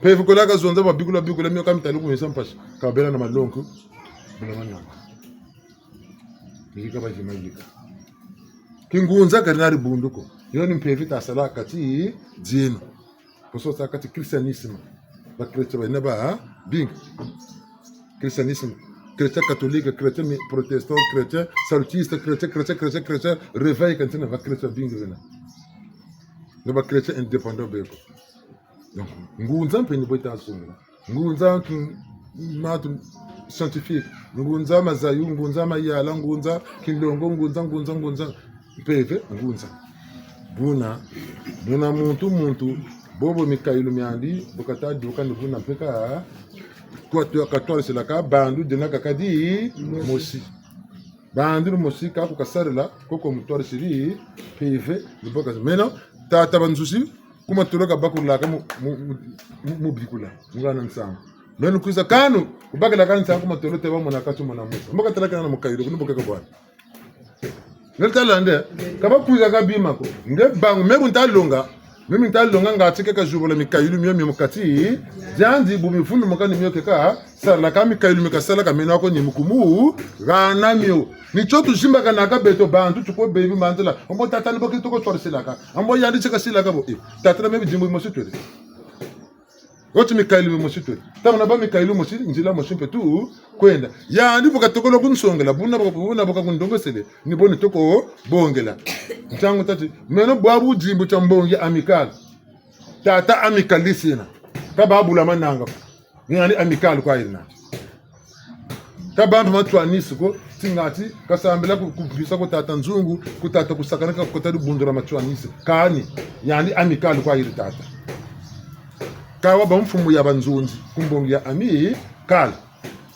pevu ko laka zonza ba bigula myo kamtali ko yesa mpashi kabela na malongi bulama nanga yika ba jimajika kingunza kanari bunduko yoni mpevita sala kati dino poso sa kati christianisme ba chrétien ba ba bing christianisme chrétien catholique chrétien protestant chrétien salutiste chrétien réveil quand on va chrétien bing vena no ba chrétien indépendant beko donc ngunza mpeni boita sungu ngunza matu scientifique ngunza mazayu ngunza mayala ngunza kilongo ngunza peve ngunza buna muntu bobo mikailu miandi bokata duka nduna peka kwa tu akatwala selaka bandu dena kakadi mosi bandu mosi ka ko kasarela koko mutwala siri peve liboka mena tata banzusi kuma tuloka bakulaka mu bikula ngana nsama menu kuza kanu kubagala kanisa kuma tolote ba mona katu mona musa mboka talaka na mukailu kunuboka ka bwana ngeltalande kaba kuza ka bima ko nge bangu mebu ntalonga mimi ntalonga ngati keka jubola mikailu myo mukati jandi bu mifundu mukani myo keka sala ka mikailu mikasala ka mena ko nyimukumu gana myo ni chotu jimba kana ka beto bantu tuko baby mantala ombo tatani boki to ko torselaka ombo yandi cheka silaka bo tatana mebi jimbo mo sitwe Otu mikailu mositwe. Tama ba mikailu mosi njila mosimpe tu kwenda. Ya ndipo katokolo kunsongela buna boka kundongo sele. Ni boni toko bongela. Ntango tati meno bwabu jimbo chambonge amical. Tata amicalisina. Kababu la mananga. Ngani amical kwa irina. Kabamba matwa nisiko tingati kasambela kupisa ko tata nzungu kutata kusakana ka kotari bundura matwa nisi. Kani yani amical kwa irina tata. Kawa ba mfumu ya banzunzi kumbongi ya ami kala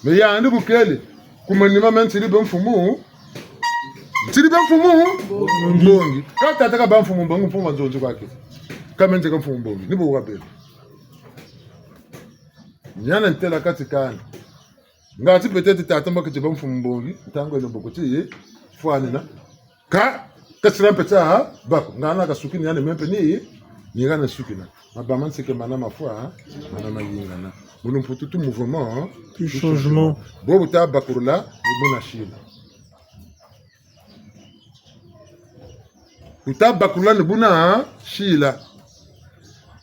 me ya andi bukele kumanima mentiri ba mfumu Tiri bamfumu mbongi. Kata taka bamfumu mbongi mfumu nzonzo kwake. Kama nje mfumu mbongi. Nibo wabele. Nyana ntela katikana. Ngati peut-être tata mbaka je bamfumu mbongi. Tango elo bokoti fwani na. Ka kasira mpeta bako ngana kasukini yani mempe ni ngana sukina. Mabama c'est que mana mafwa mana mayingana. Mulu mputu tout mouvement, tout changement. Bobu ta bakurula buna shila. Uta bakurula buna shila.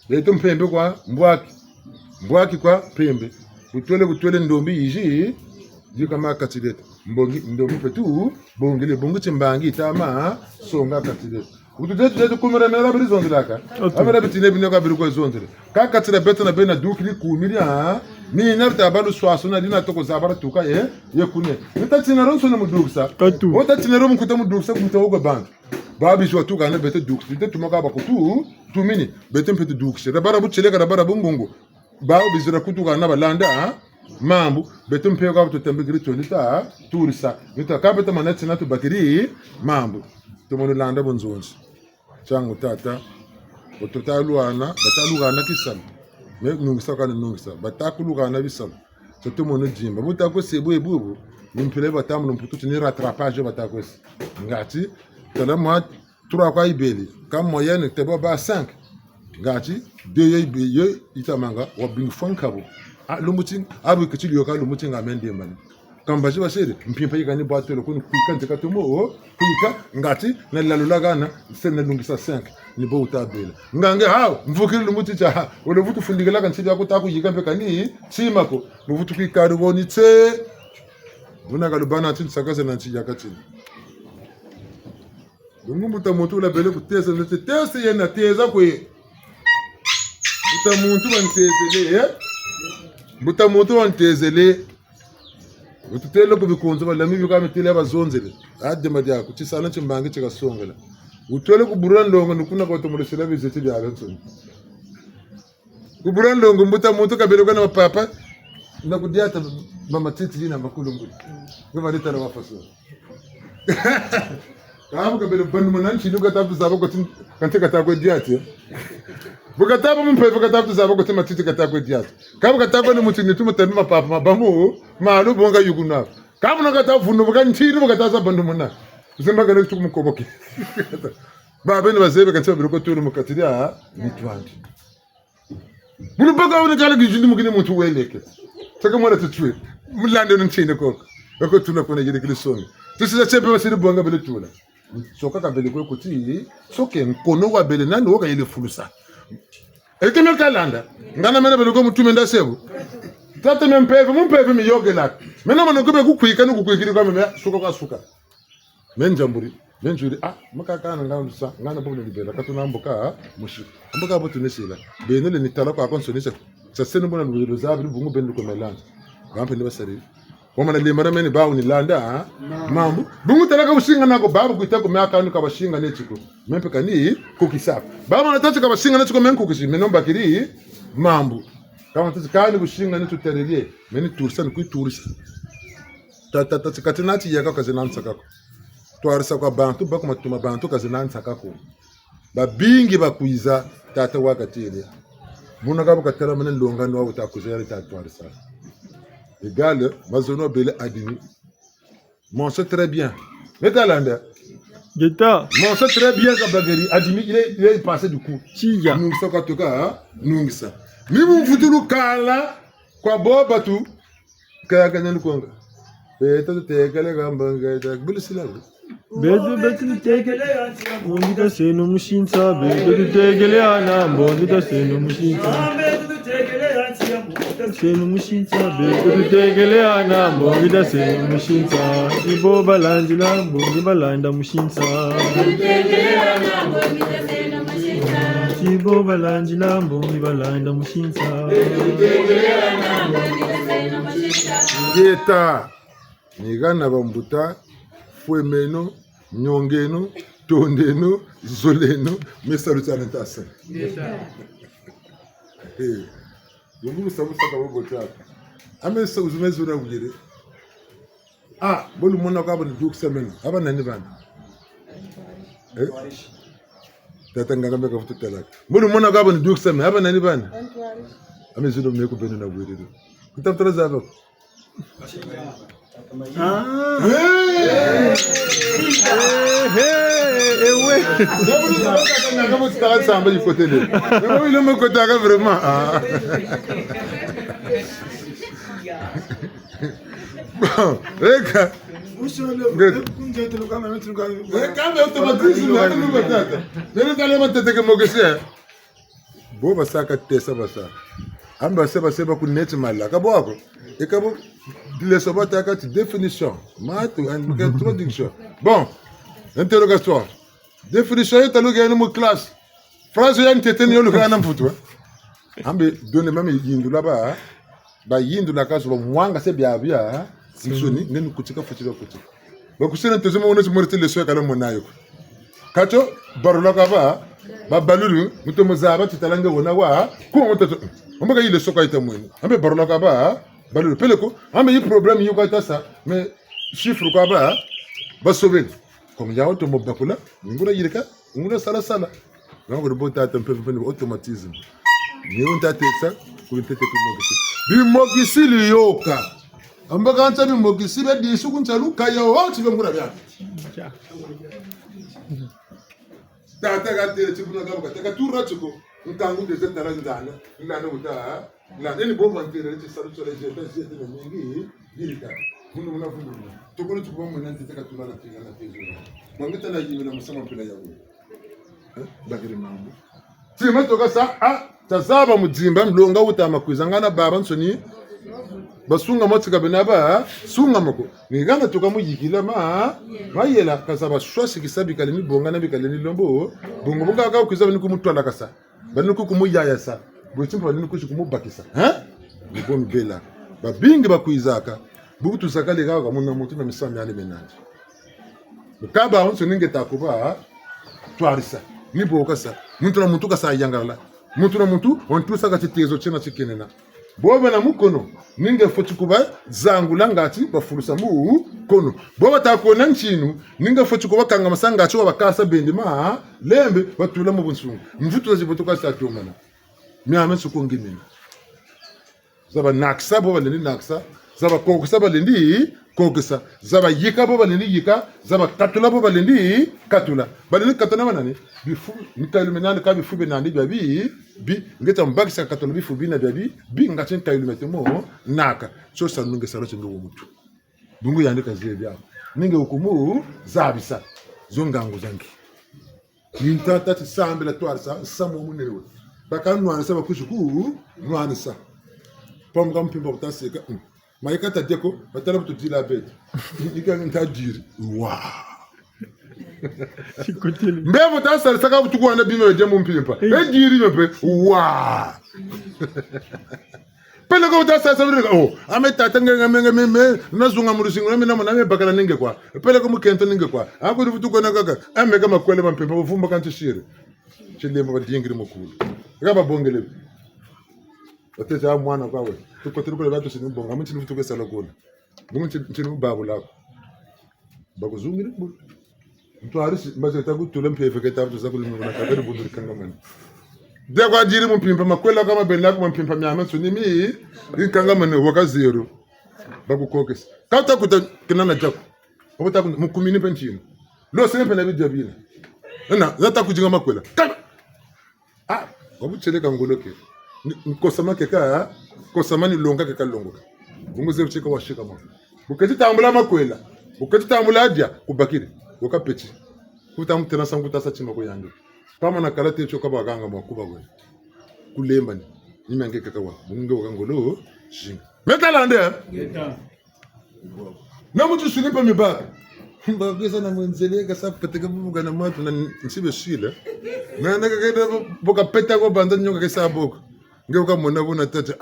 Leto mpembe kwa mbwaki kwa pembe. Utwele ndombi yiji kama katileta. Mbongi ndombi petu bongi chimbangi tama songa katileta. Utujetu kumera mera biri zondiraka. Amera bitine bino ka biri ko zondire. Ka katira betana bena dukili kumira ni nabta balu swaso na dina toko zabara tuka ye kune. Mitatina ronso na muduksa. Ota tinero mkuta muduksa kumta ogo bantu. Babi jwa tuka na bete duks. Bete tumaka bakutu tumini bete mpete duks. Rabara bucheleka rabara bungungu. Babi zira kutuka na balanda mambu bete mpeka buto tembigiri tonita turisa. Nita ka bete manetse na tu bakiri mambu. Tumono landa bonzonzi. Changu tata bataluana kisam me nungisa kana nungisa batakuluana bisam soto mono jimba butako sebo ebubu nimpele batamu mputu ni rattrapage batako ngati tala moi 3 kwa ibeli kam moyenne tebo ba 5 ngati de ye itamanga wa bing fankabo lumutin abu kichili yoka lumutin ngamende mani kambaji basere mpimpa yikani batelo kuni kuikanje katomo kuika ngati na lalula gana sene lungisa 5 ni bo utabela ngange hawo mvukiri lumuti cha ole vutu fundigela kan sibya kutaku yikambe kani simako muvutu kwikari woni tse buna galubana tin sakaze na nchi yakati ngumbuta moto la bele kutesa nete tese yena teza kwe buta muntu bantezele buta moto bantezele ututelo kubikunzo balami bikame tele abazonzele ade madya kuchisana chimbange chikasongela utwele kubura ndongo nukuna kwa tomulesela bizeti bya alonso kubura ndongo mbuta moto kabelo kana mapapa na kudiata mama titi lina makulu ngudi ngoma leta na wafaso kamu kabelo bandu mananchi nuka tabu zabo ko tin kante kata ko diati bukataba mumpe bukataba zabo ko tin matiti kata ko diati kamu kata ko ni mutini tumutani mapapa mabamu malu bonga yuguna kamu nakata vunu bukanchiri bukataza bandu manana Zemba gana kutuku mkoboke. Baba ni bazebe kanisa biruko turu mukatiria mitwandi. Bulu baga wona kala gijindi mugine mutu weleke. Saka mwana tutwe. Mulande nchinde koko. Bako tuna kona yede kilisoni. Tusisa chepe basiri bonga bele tuna. Soka ka bele ko kuti soke nkono wa bele nani woka yele fulusa. Ekeme kalanda. Ngana mena bele ko mutume ndasebu. Tata mumpeve mi yogela. Mena mwana kube kukwika nukukwikiri kwa meme suka kwa suka. Menjamburi makakana ngana ngana bono libela katuna mboka mushi mboka botu nesila benele ni tala kwa konsonisha sasene bona lubelo zabiri bungu benu ko melanda bampe ni basari wamana limara meni bawo ni landa mambu bungu tala ka ushinga nako babu kuitako meaka anu ka bashinga nechiko mempe kani kukisa baba nataka ka bashinga nechiko menku kusi menomba kiri mambu kama tsikani bushinga netu terelie meni turisa ni kuiturisa tata tsikatinati yaka kazinansa kako twarisa kwa bantu bakuma tuma bantu kazinansa kako babingi bakuiza tata wakatile muna kabo katara mena longano wa utakuzera tatwarisa égal mazono bele adini mon c'est très bien metalanda Geta mon c'est très bien kabageri adini il est passé du coup Chia nungisa katoka nungisa mimu futulu kala kwa boba tu kaya kanyan konga beto tekele gambanga tak bulisila Bedu tegele Bondita seno mushinta Bedu tegele ana Bondita seno mushinta Seno mushinta Bedu tegele ana Bondita seno mushinta Ibo balandila Bondi balanda mushinta tegele ana Bondita seno mushinta Ibo balandila Bondi balanda mushinta tegele ana Bondita seno mushinta Geta Nigana bambuta Fuemeno, Nyongeno, Tondeno, Zoleno, mais salutare tassa. Mungu sabusa kwa bota. Ame sauzumezura ugire. Bolu mona kwa bani duk semen. Aba nani bana. Tata nganga meka futu talaka. Mbona mwana gabo ni duke sema hapa nani bana? Amezido meko beno na bwere. Kutafutana zaba. Ewe. Zabu zaba nganga mo tsaka samba yi côté le. Ngamo ile mo côté aga vraiment. Bon, reka. Kama automatisme ya ndugu tata. Nene tale matete ke mogese. Bo basaka tesa basa. Amba seba ku net mala ka boko. E ka bo le sobata ka ti définition. Matu and introduction. Bon. Interrogatoire. Définition est allo gagner mo classe. Phrase ya ntete ni yo kana mfutu. Ambe donne mame yindu là-bas. Ba yindu na kaso ba mwanga se bia bia. Soni ngeni kuchika fuchika. Bakusena tezema wona chimorete leso kala monayo. Kacho barula kaba babalulu mutomo zaba titalanga wona wa ko moto. Ombaga ile soka ita mwene. Ambe barula kaba balulu peleko ambe yi problème yuko ita sa mais chiffre kaba basobe. Comme ya auto mobakula ngura yireka ngura sala. Nango bo tata mpe automatisme. Ni on tata ça ko tete ko mogisi. Bi mogisi liyoka. Ambaga ancha bi mogisi be di su kuncha luka ya o ti be ngura bya. Tata ga tere chibuna ga ka taka turra chiko ntangu de zeta ndana ndana uta na neni bomba ntere ti salu chole je ta je te mingi yirika muna to kono tu bomba nanti taka turra na tinga na tezo mangita na yimina musama mpila ya wo bagiri mambo ti matoka sa tazaba mujimba mlonga utama kwizangana baba nsoni basunga motsika benaba sunga moko ngana toka muyikila mayela kasaba shwasi kisabika ni bonga na bika ni lombo bongo bonga ka kuzaba ni kumutwala kasa bani kumuyaya sa bochimpa ni kumubakisa ni bomi bela babingi bakuizaka bukutu sakale ka muna mutu na misami ale menanje mukaba onso ninge takuba twarisa ni bokasa muntu na muntu kasa yangala muntu na muntu ontu saka titezo chena chikenena boba na mukono ninge fochikuba zangu langati bafurusa mu kono boba takona nchinu ninge fochikuba kanga masanga cho bakasa bendima lembe batula mu bunsungu mvutu zazibotoka sa tomana miame sukongimina zaba naksa boba lendi naksa zaba koksa balendi koksa zaba yika boba lendi yika zaba katula boba lendi katula balendi katana manani bifu nikalumenani ka bifu benandi babi bi ngeta mbakisa katolo bifu bina bi ngatin kayulumete mo naka so sa nunge saro chengo mutu bungu yandika zebya ninge ukumu zabisa zongango zangi nintata tsambela twarsa samo munewe bakanwa nsa bakushuku nwanisa pomga mpimba utaseka maikata deko batala butudila bete ikanga ntajiri wa mbebo tasala saka butukwana bime jemu mpimpa ejiri mepe wa pele ko tasala sabirika ametata ngame nazunga murusingo name bakala ninge kwa pele ko mukento ninge kwa akuri butukwana kaka ameka makwele mpimpa bufumba kantishire chilemba badingiri mukulu ngaba bongele oteza mwana kwawe tukotiri kule bato sinibonga amuthi nifutuke salokona ngumuthi nthini babu lakho bakuzungire kubo mtu harisi mbaze takutula mphefe ketabu zakulungana kabere buduri kangamani de kwa jiri mumpimpa makwela kama benako mumpimpa myama tsunimi inkangamani wakazero bakukokesa kata kuta kinana jako obota mukumini penchino lo sempe na bidabina na zata kujinga makwela obutseleka ngoloke nkosama keka kosamani longa keka longoka bunguze ucheka washika mwa bukati tambula makwela bukati tambula adia kubakiri ukapeti kutamutena sanguta sachima ko yange kama na kalate choka baganga makuba gwe kulemba ni nimange keka wa bunge wakangolo shinga metalande ngeta na mutu sunipa mibaka mbageza na mwenzeleka sapateka bubuga na matu na nsibe shile na nakakeda boka peta ko banda nyoka kesa boko ngeuka mona bona tata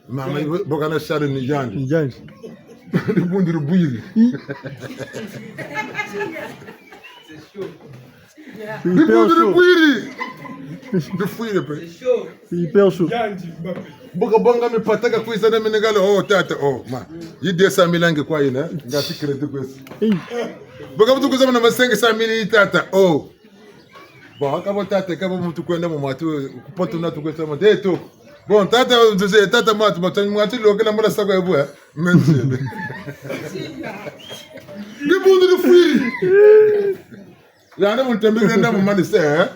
mama boka na share ni jani bundiru buyiri bundiru buyiri Ni fuire pe. Hyper chaud. Boka bonga me pataka kuisa na menegala oh tata oh ma. Yi 200,000 ange kwa ina ngati credit kwesi. Boka mtu kuzama na masenge 100,000 tata oh. Bon akabo tata kabo mtu kwenda mu matu kupoto na tukwesa mo deto. Bon tata mzee tata matu mwati lokela mbona sako ebu menzi. Ni bundu ni fuire. Yana mutembele nda mu mani se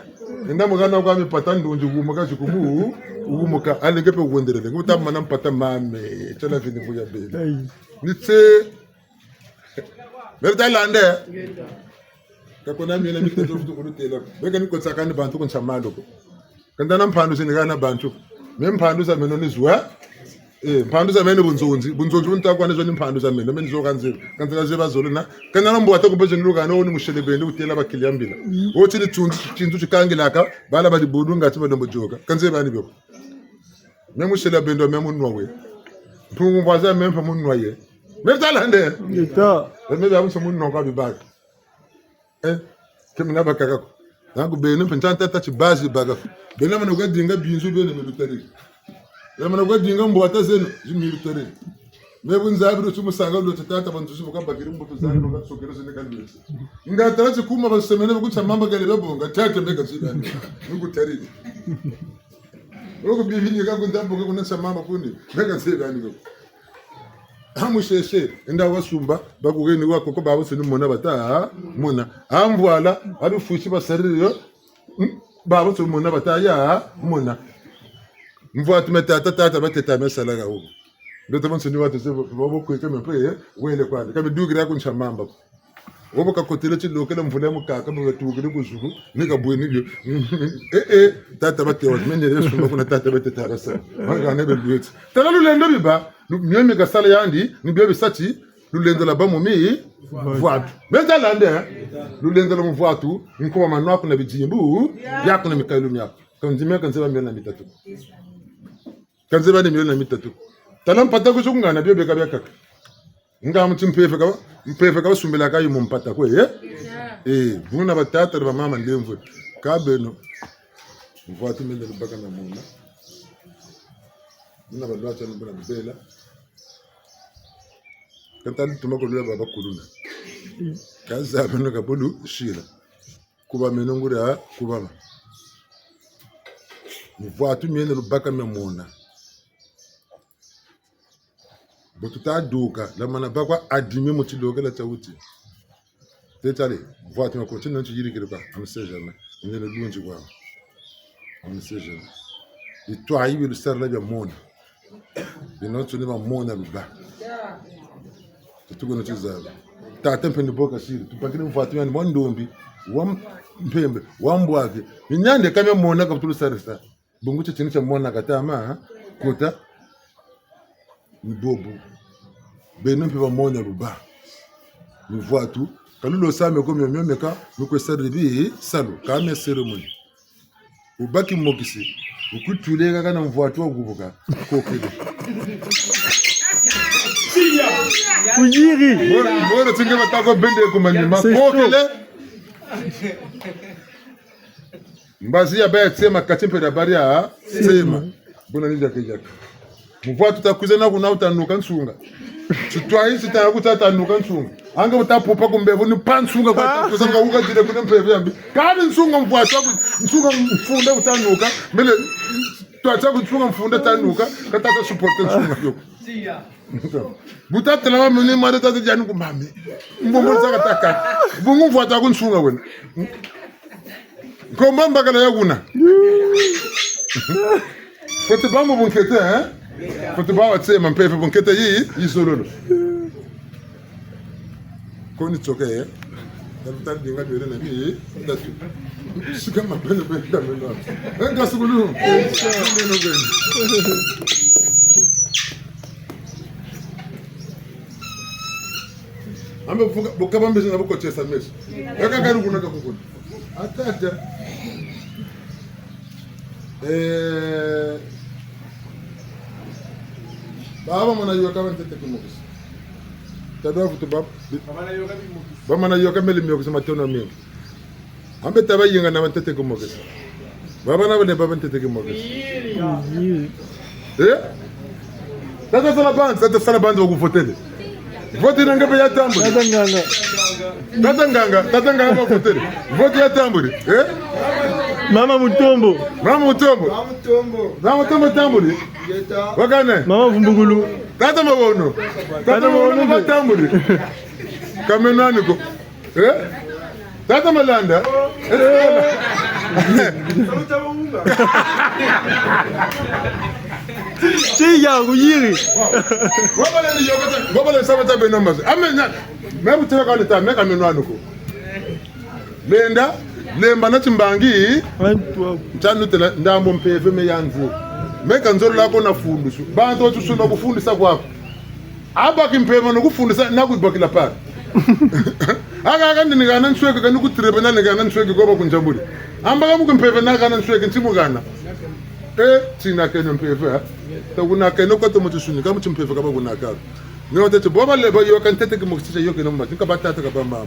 nda mugana kwa mipata ndunji kumaka chikumu ukumuka alingepe kuendelea nguta mana mpata mame chala vini buya bele nitse bertalande kakona mina mitezo futu kulutela beka niko tsakani bantu kun chamalo ko kandana mphandu sinigana bantu memphandu za meno nizwa mphandu za meno bunzonzi untakwane zo imphandu za meno menizo kanzela zeba zolona kanana mbwata ko bezeni lukana oni mushelebende utela bakiliyambila othi litsunzi chinzu chikangilaka bala bali budu ngati badombo joka kanze bani byo memushela bendo memunwa we mpungu mbaza mempa munwa ye mertalande Eta. mebe amuso munwa kwa bibaka kemina bakaka nangu bene mpentanta tachi bazi baga bene mana kwa dinga binzu bene military mana kwa dinga mbwata zeno military mebu nzabiro tumusanga lo tata bantu subuka bagiri mbuto zano nga sokero zene kalbese ngatara chikuma basemene bukutsa mamba gale babonga tata bega zidani ngutari Oko bibini kako ndambo kako nasamama kuni bega zidani ko amusheshe nda wasumba bakugeni wako ko babo sinu mona bata mona ambwala abifushi basariro babo sinu mona bata ya mona mvwatu tata bateta mesala ga uko ndoto mse ni watu sebo babo kweke mpe wele kwande kabe dugira ko nchamamba wobo kakotele chilokela mvula mukaka batugire kuzuku nika bweni byo tata batewa menere sumba kuna tata bateta basa bangane belwetsi tala lulendo biba myeme gasala yandi ni byo bisati lulendo la bamo mi vwatu bezalande lulendo la mvwatu nkoma manwako na bijimbu yako na mikailu myako kanzime kanzeba mbele na mitatu kanzeba ni mbele na mitatu tala mpata kuzungana byo beka byakaka nga mpefe ka sumbela ka yumo mpata kwe vuna batata ba mama ndemvu ka beno mvwatu mende lubaka na mona nina balwacha mbona mbela kantani tumako lwa baba kuluna kaza beno ka bolu shira kuba menongura kuba mvwatu mende lubaka na mona botuta duka la mana bakwa adimi mutiloga la tawuti tetale voiture ko tinno ci yiri kirba am sejama ne le dunji kwa am sejama i to ayi bi sar la be mona bi no tuni ba mona ba tutugo no tizaba ta tempe ni boka siri tupakini voiture ni mondombi wam mpembe wambwake minyande kame mona ka tulu sarisa bunguche chini cha mona katama kota Bobo beno mpe ba mona ruba ni voiture kalulo same ko myomeka miko sarribi salo kame ceremony ubaki mokisi ukutulega kana voiture gubuka kokede Kujiri. Bora tinga batako bende ko manyima kokele mbazi ya ba tsema katimpe da baria tsema bona ninja kejaka mvua tutakuze na kuna utanuka nsunga tutwai sitakuta nuka nsunga anga utapopa kumbevu ni pansunga kwa kusanga uka jire kuna mpevu yambi kadi nsunga mvua tsaku nsunga mfunda utanuka mele twacha kutsunga mfunda tanuka katata support nsunga yoko butatela wa mene mare tata jani kumame mbombo tsaka taka bungu mvua taku nsunga wena komamba kana yakuna kote bambo bunkete Kote bawa tsema mpefe bunkete yi sololo. Koni tsoke Dalutar dinga bere na bi datu. Sikama bene bene da meno. Enga sugulu. Meno bene. Ambe bukaba mbeze na buko chesa meso. Eka garu kunaka kukuni. Atata. Baba mana yoka ban tete ko mokis tado futu bab ba mana yoka meli mi ko sama tono mi ambe taba yinga na ban tete ko mokis Baba na bale baba ntete ke moke. Kuyiri. Eh? Tata sala band wa kufotele. Vote na ngabe ya tambo. Tata nganga. Tata nganga wa kufotele. Vote ya tambo. Eh? Mama Mutombo. Mama Mutombo tambo. Wakane. Mama Vumbugulu. Tata mawono. Tata mawono wa tambo. Kamenani ko. Eh? Tata malanda. Chiya kuyiri. Wabale sabata be numbers. Amenya. Mebu tira ka nita meka menwanu ko. Lenda, lemba na timbangi. Chanu tela ndambo mpeve me yanzu. Meka nzoro lako na fundisho. Bantu tusuna kufundisa kwako. Aba kimpema no kufundisa na kubakila pa. Aga ndi ngana nsweke kana kutrebe na ngana nsweke goba kunjambuli. Amba kamu kumpeve na kana nsweke ntimugana. Tina keno mpeve. Taguna keno ko to mutusuni kamu timpeve kaba gunaka. Nyo tete boba leba yo kan tete ke mukisha yo keno mati ka batata ka bamba.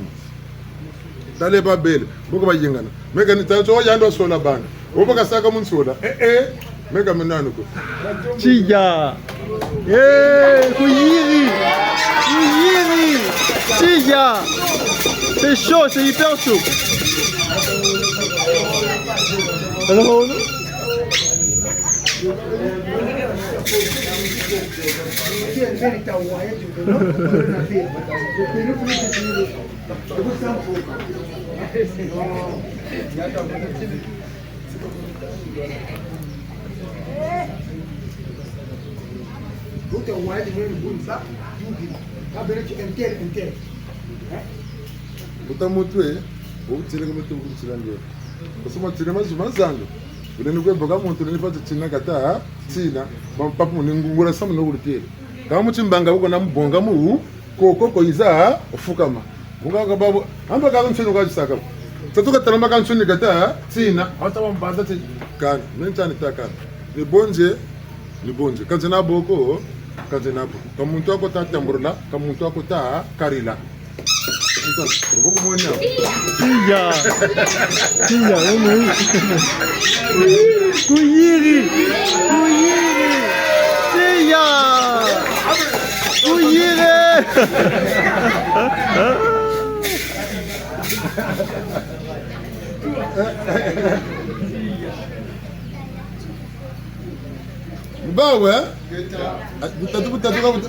Dale ba bele boko ba yingana. Meka ni tato yando sola bana. Oba ka saka mun sola. Meka menanu ko. Chiya. Kuyiri. Chiya. C'est chaud, c'est hyper chaud. Alors, Utamutwe, utile kama tu kuchilanje. Kusema tile mazango. Ule ni kwembo kama mtu nilipata china kata, china, papu ngungura samu no urutile. Kama mchimbanga uko na mbonga mu ko iza ufukama. Bunga ka babu, amba ka mchino ka chisaka. Tatuka talamba ka mchino kata, china, hata wambaza ti kan, nentani takana. Ni bonje. Kanzina boko, kanzina boko. Kama mtu wako ta tamburula, kama mtu wako ta karila. Chiya, Kuyiri, Chiya, Kuyiri. Bawe,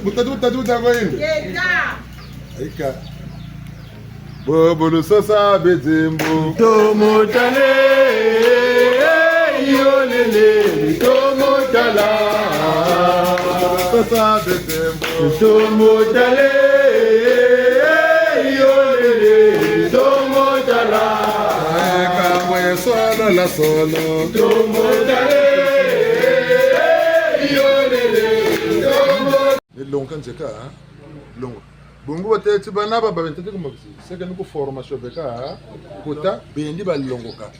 butatu kwa hindi. Aika. Bobolo sasa bezembo. Tomotale, yolele, tomotala. Sasa bezembo. Tomotale, yolele, tomotala. Aika mwe solo la solo. Tomotale, yolele, tomotala. Longa njeka, longa. Bungu wateti banaba babentete kumagisi. Seka nuku formation beka kota bendi balongoka.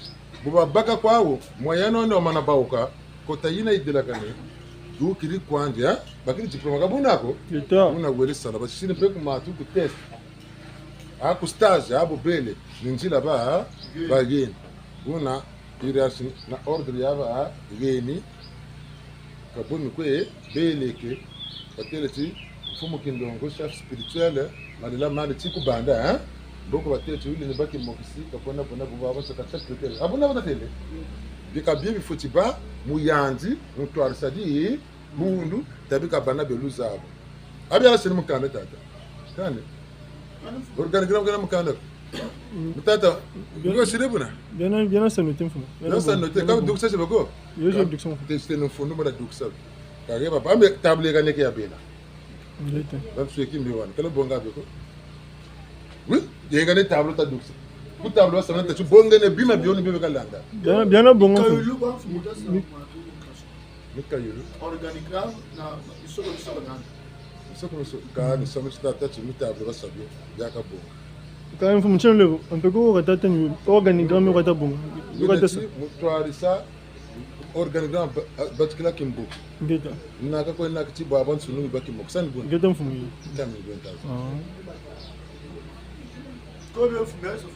Buba baka kwao moyano ndo mana bauka kota yina idela kane. Du kiri kwanje ha bakiri diploma kabunako. Una gwele sala basini pe kumatu ku test. Ku stage abo bele ninjila ba bageni. Una irasi na order yaba geni. Kabuni kwe beleke bateleti fumu kindongo chef spirituel malila mali tiku banda boko batete yule ne baki mokisi kapona pona buba ba saka secrétaire abona bata tele bika bien bi fotiba muyanzi mutwar sadi mundu tabika bana beluza abo abya sene mukanda tata kane organigram kana mukanda tata ngo sirebuna Bien ça noté fumu. Bien ça noté comme donc ça c'est bako Yo je duction. Tester no fondo mara duksa kage baba ambe table ga neke ya bela That's what you want. Can you bonga beko? Oui, you gonna tableau ta douce. Ku tableau ça na tu bonga ne bima bioni bebe kalanda. Bien na bongo. Mikayulu. Organigram na isoko na. Isoko so ka ni somo sta ta tu tableau sabio. Ya ka bonga. Quand même faut me tirer le un peu ko rata tenu organigramme yo rata bongo. Yo rata ça. Mutwari sa organigramme batkila kimbo. Ngeta. Naka ko naka ti baban sunu baki moksan bun. Ngeta mfumu. Kami benta. Ko be fumu so.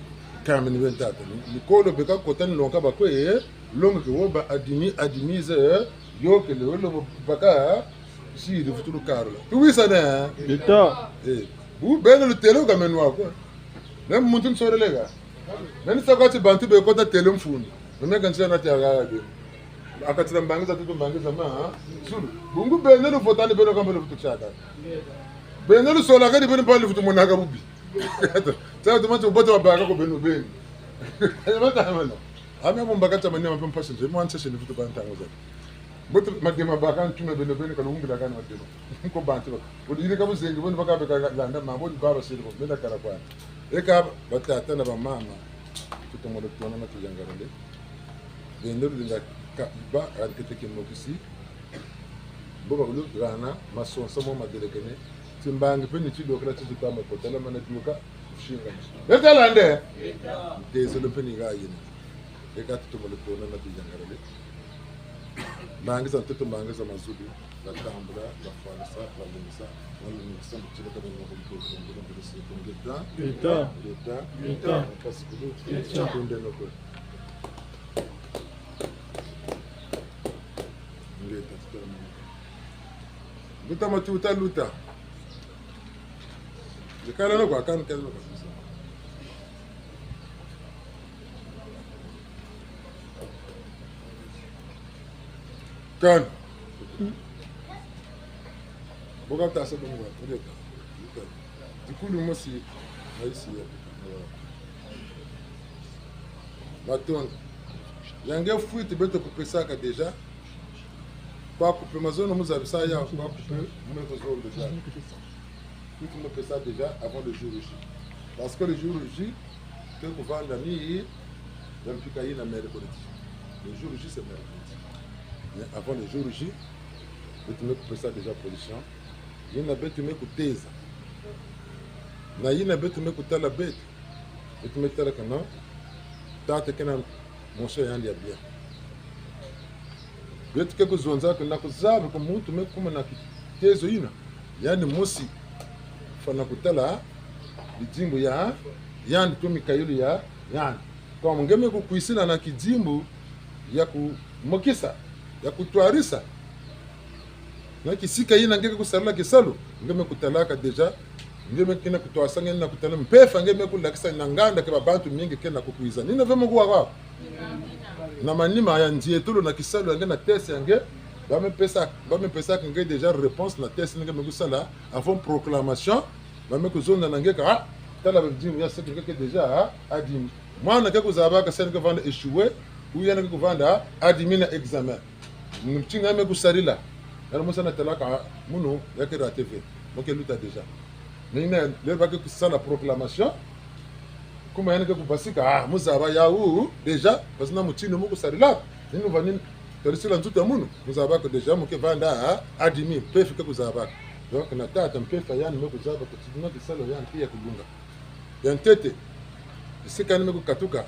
Kami benta. Ni ko lo beka ko tan lonka ba ko longo ke wo ba adimize yo ke le lo baka si de futuro caro tu wisa na Ita. bu beno le telo ga menwa ko même muntun sore lega men sa ko ti bantu be ko ta telo mfundo me kan tsena ta ga ga akatira mbangiza tutu mbangiza ma sulu bungu beno lo votane beno kambe lo futu chaka beno lo sola ga di beno pa lo futu monaka bubi ta to mato boto ba ga ko beno beno mata mano ami mbaka ta manya mpa mpasa je mo anse se ni futu ba ntango za boto magema ba kan tume beno beno kan ungira kan wadeno ko bantu ba bo dire ka busengi bo baka be ka landa ma bo ba ba se bo mena kara kwa eka batata na ba mama tuto mo to na to yangarande beno linga ka ba antete ke mo kisi bo ba lu rana maso samo madelekene timbangi pe ni chido kala chido kama ko tala mana duka shinga beta lande de so le peni ga yini e ka tuto mo to na to yangarande bangi sa tuto bangi sa masudu la tambula la falsa la limsa wala ni sa chido ka mo ko to ko se ko geta parce que do kunde no ko ngeta tuto Luta matuta luta. Le kala no kwa kan kazo kwa sasa. Kan. Boga ta sa bongo kwa. Dikulu mosi haisi ya. Baton. Yange fuite beto kupesaka deja. Kwa couper ma zone nous avons ça ya kwa couper mettre zone déjà tout le monde fait ça déjà avant le jour J parce que le jour J que vous vendez ni l'impliqué na mercredi le jour J c'est mercredi mais avant le jour J tu me couper ça déjà position il na bête me couper ça na il na bête me couper la bête et tu me tell que non tata kana mon cher yandi bien yetu ke kuzonza kana kuzabe ko muntu me kuma na tezo ina yani mosi fana kutala bijimbo ya yani to mikayulu ya yani kwa ngeme ku kuisina na kijimbo ya ku mokisa ya kutwarisa na kisika ina ngeke kusarula kisalo ngeme kutalaka deja ngeme kina kutwasanga na kutala mpefa ngeme kulakisa na nganda ke babantu mingi kena kukuiza nina vemo kuwa kwa na manima ya njie tolo na kisalo yange na test yange ba me pesa kange déjà réponse na test nge me kusala avant proclamation ba me kuzonda nange ka tala ba dimu ya sekre ke déjà adim mwana ke kuzaba ka sen ke vanda échouer ou yana ke vanda adimina examen mtinga me kusarila na mo sana tala ka muno ya ke TV mo ke luta déjà nina le ba ke kusala proclamation kuma yana ke kubasika muzaba ya u déjà parce na mutino mo kusarila ninu vanini torisila nzuta muno muzaba ko déjà mo ke vanda adimi pefe ke kuzaba donc na tata mpefa yani mo kuzaba ko tidina kisalo yani pia kulunga yantete isikani me kukatuka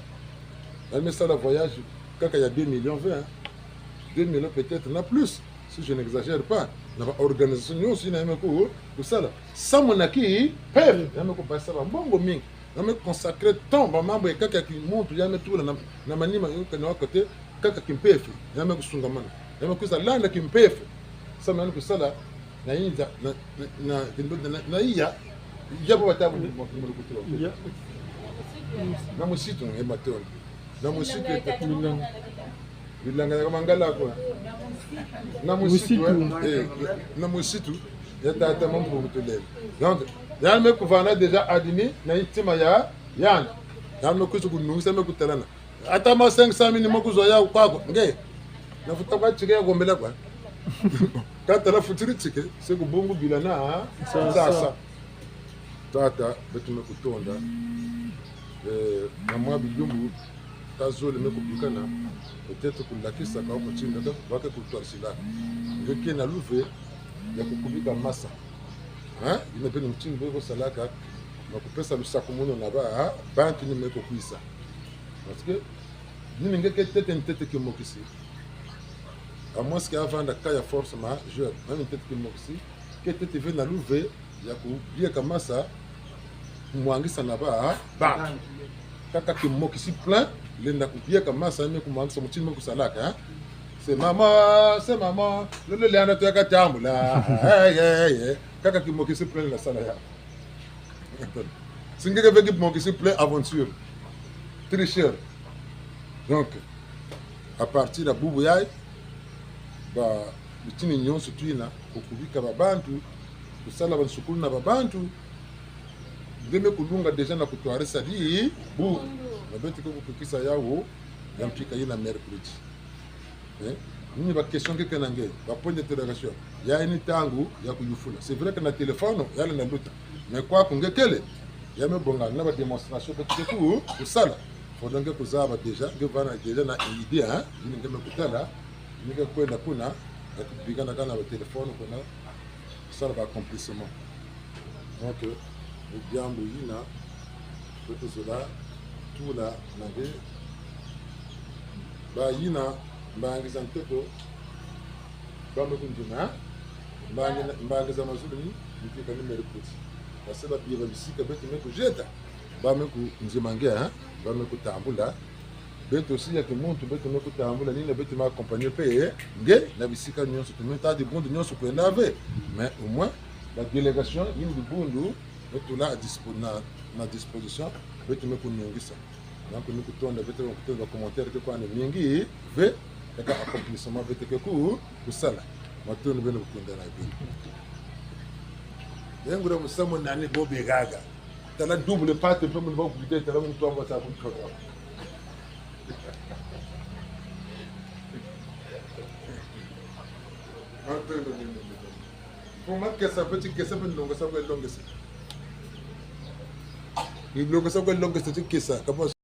na me sala voyage kaka ya 2 millions 20 2 millions peut-être na plus si je n'exagère pas na organisation aussi na me ko kusala samonaki pefe na me ko pasa mbongo mingi na me consacrer temps ba mambo kaka ki montu ya me tula na manima yoka na côté kaka kimpefe na me kusungamana na me kusala kimpefe sama na kusala na inza na iya japo watabu mo kutoa na musitu e matoni na musitu bilanga ya mangala kwa na musitu na musitu ya tata mambo kutolele donc yan me kuvana déjà adini na itima ya yan me kuzu kunungisa me kutalana ata ma 500,000 mo kuzoya kwako nge nafuta kwa chike ya gombela kwa kata la futiri chike se kubungu bilana sasa tata betume kutonda na mwa bilumbu tazole me kubikana peut-être kulakisa kwa kuchinda da wake kutwarsila ngeke na luve ya kukubika masa ina peni mchini beko salaka na kupesa lusako muno na ba bantu ni meko kuisa parce que ni ngeke tete ke mokisi à moins que avant da kaya force ma je même tete ke mokisi ke tete ve na luve ya kubika masa mwangisa na ba kaka ke mokisi plein lenda kupia kama sasa kumwanza mchini kusalaka c'est maman lolo le anda toka tambula hey kaka kimoki se plein la sala ya singeke veki kimoki se plein aventure tricheur donc à partir de bubu yai ba bitini nyonso twina okubika babantu kusala bansukulu na babantu ndeme kulunga deja na kutwarisa di bu na beti ko kukisa yawo yampika yina mercredi nini ba question que nange ba point d'interrogation ya ini tangu ya kuyufula c'est vrai que na téléphone yale na luta mais quoi kungekele ya me bonga na ba démonstration beti ko kusala faut donc que ça déjà que va déjà na idée hein ni ngeme kutala ni que kwenda kuna ya kupigana kana ba téléphone kuna sala ba accomplissement donc le diambo yina peut cela tout là nange ba yina mbangiza mtoto bambe kunjuna mbangiza mazuri mpika numero 10 basaba biba bisika betu meko jeta bame ku nzimangea bame kutambula betu aussi ya kimuntu betu meko kutambula nina betu ma accompagner payer nge na bisika nyonso tumeta di bundu nyonso ko lave mais au moins la délégation yindi bundu betu la na disposition betu meko nyongisa donc nous kutonda betu kutonda commentaire ke kwa mingi ve eka accomplissement betu ke ku kusala matoni beno kunda na bi yengura musamo nani bobe gaga tala double pâte pe mun ba ku bite tala mun to ba sa ku programme pour moi que ça peut que ça peut longue ça peut longue ça il longue ça peut longue ça que ça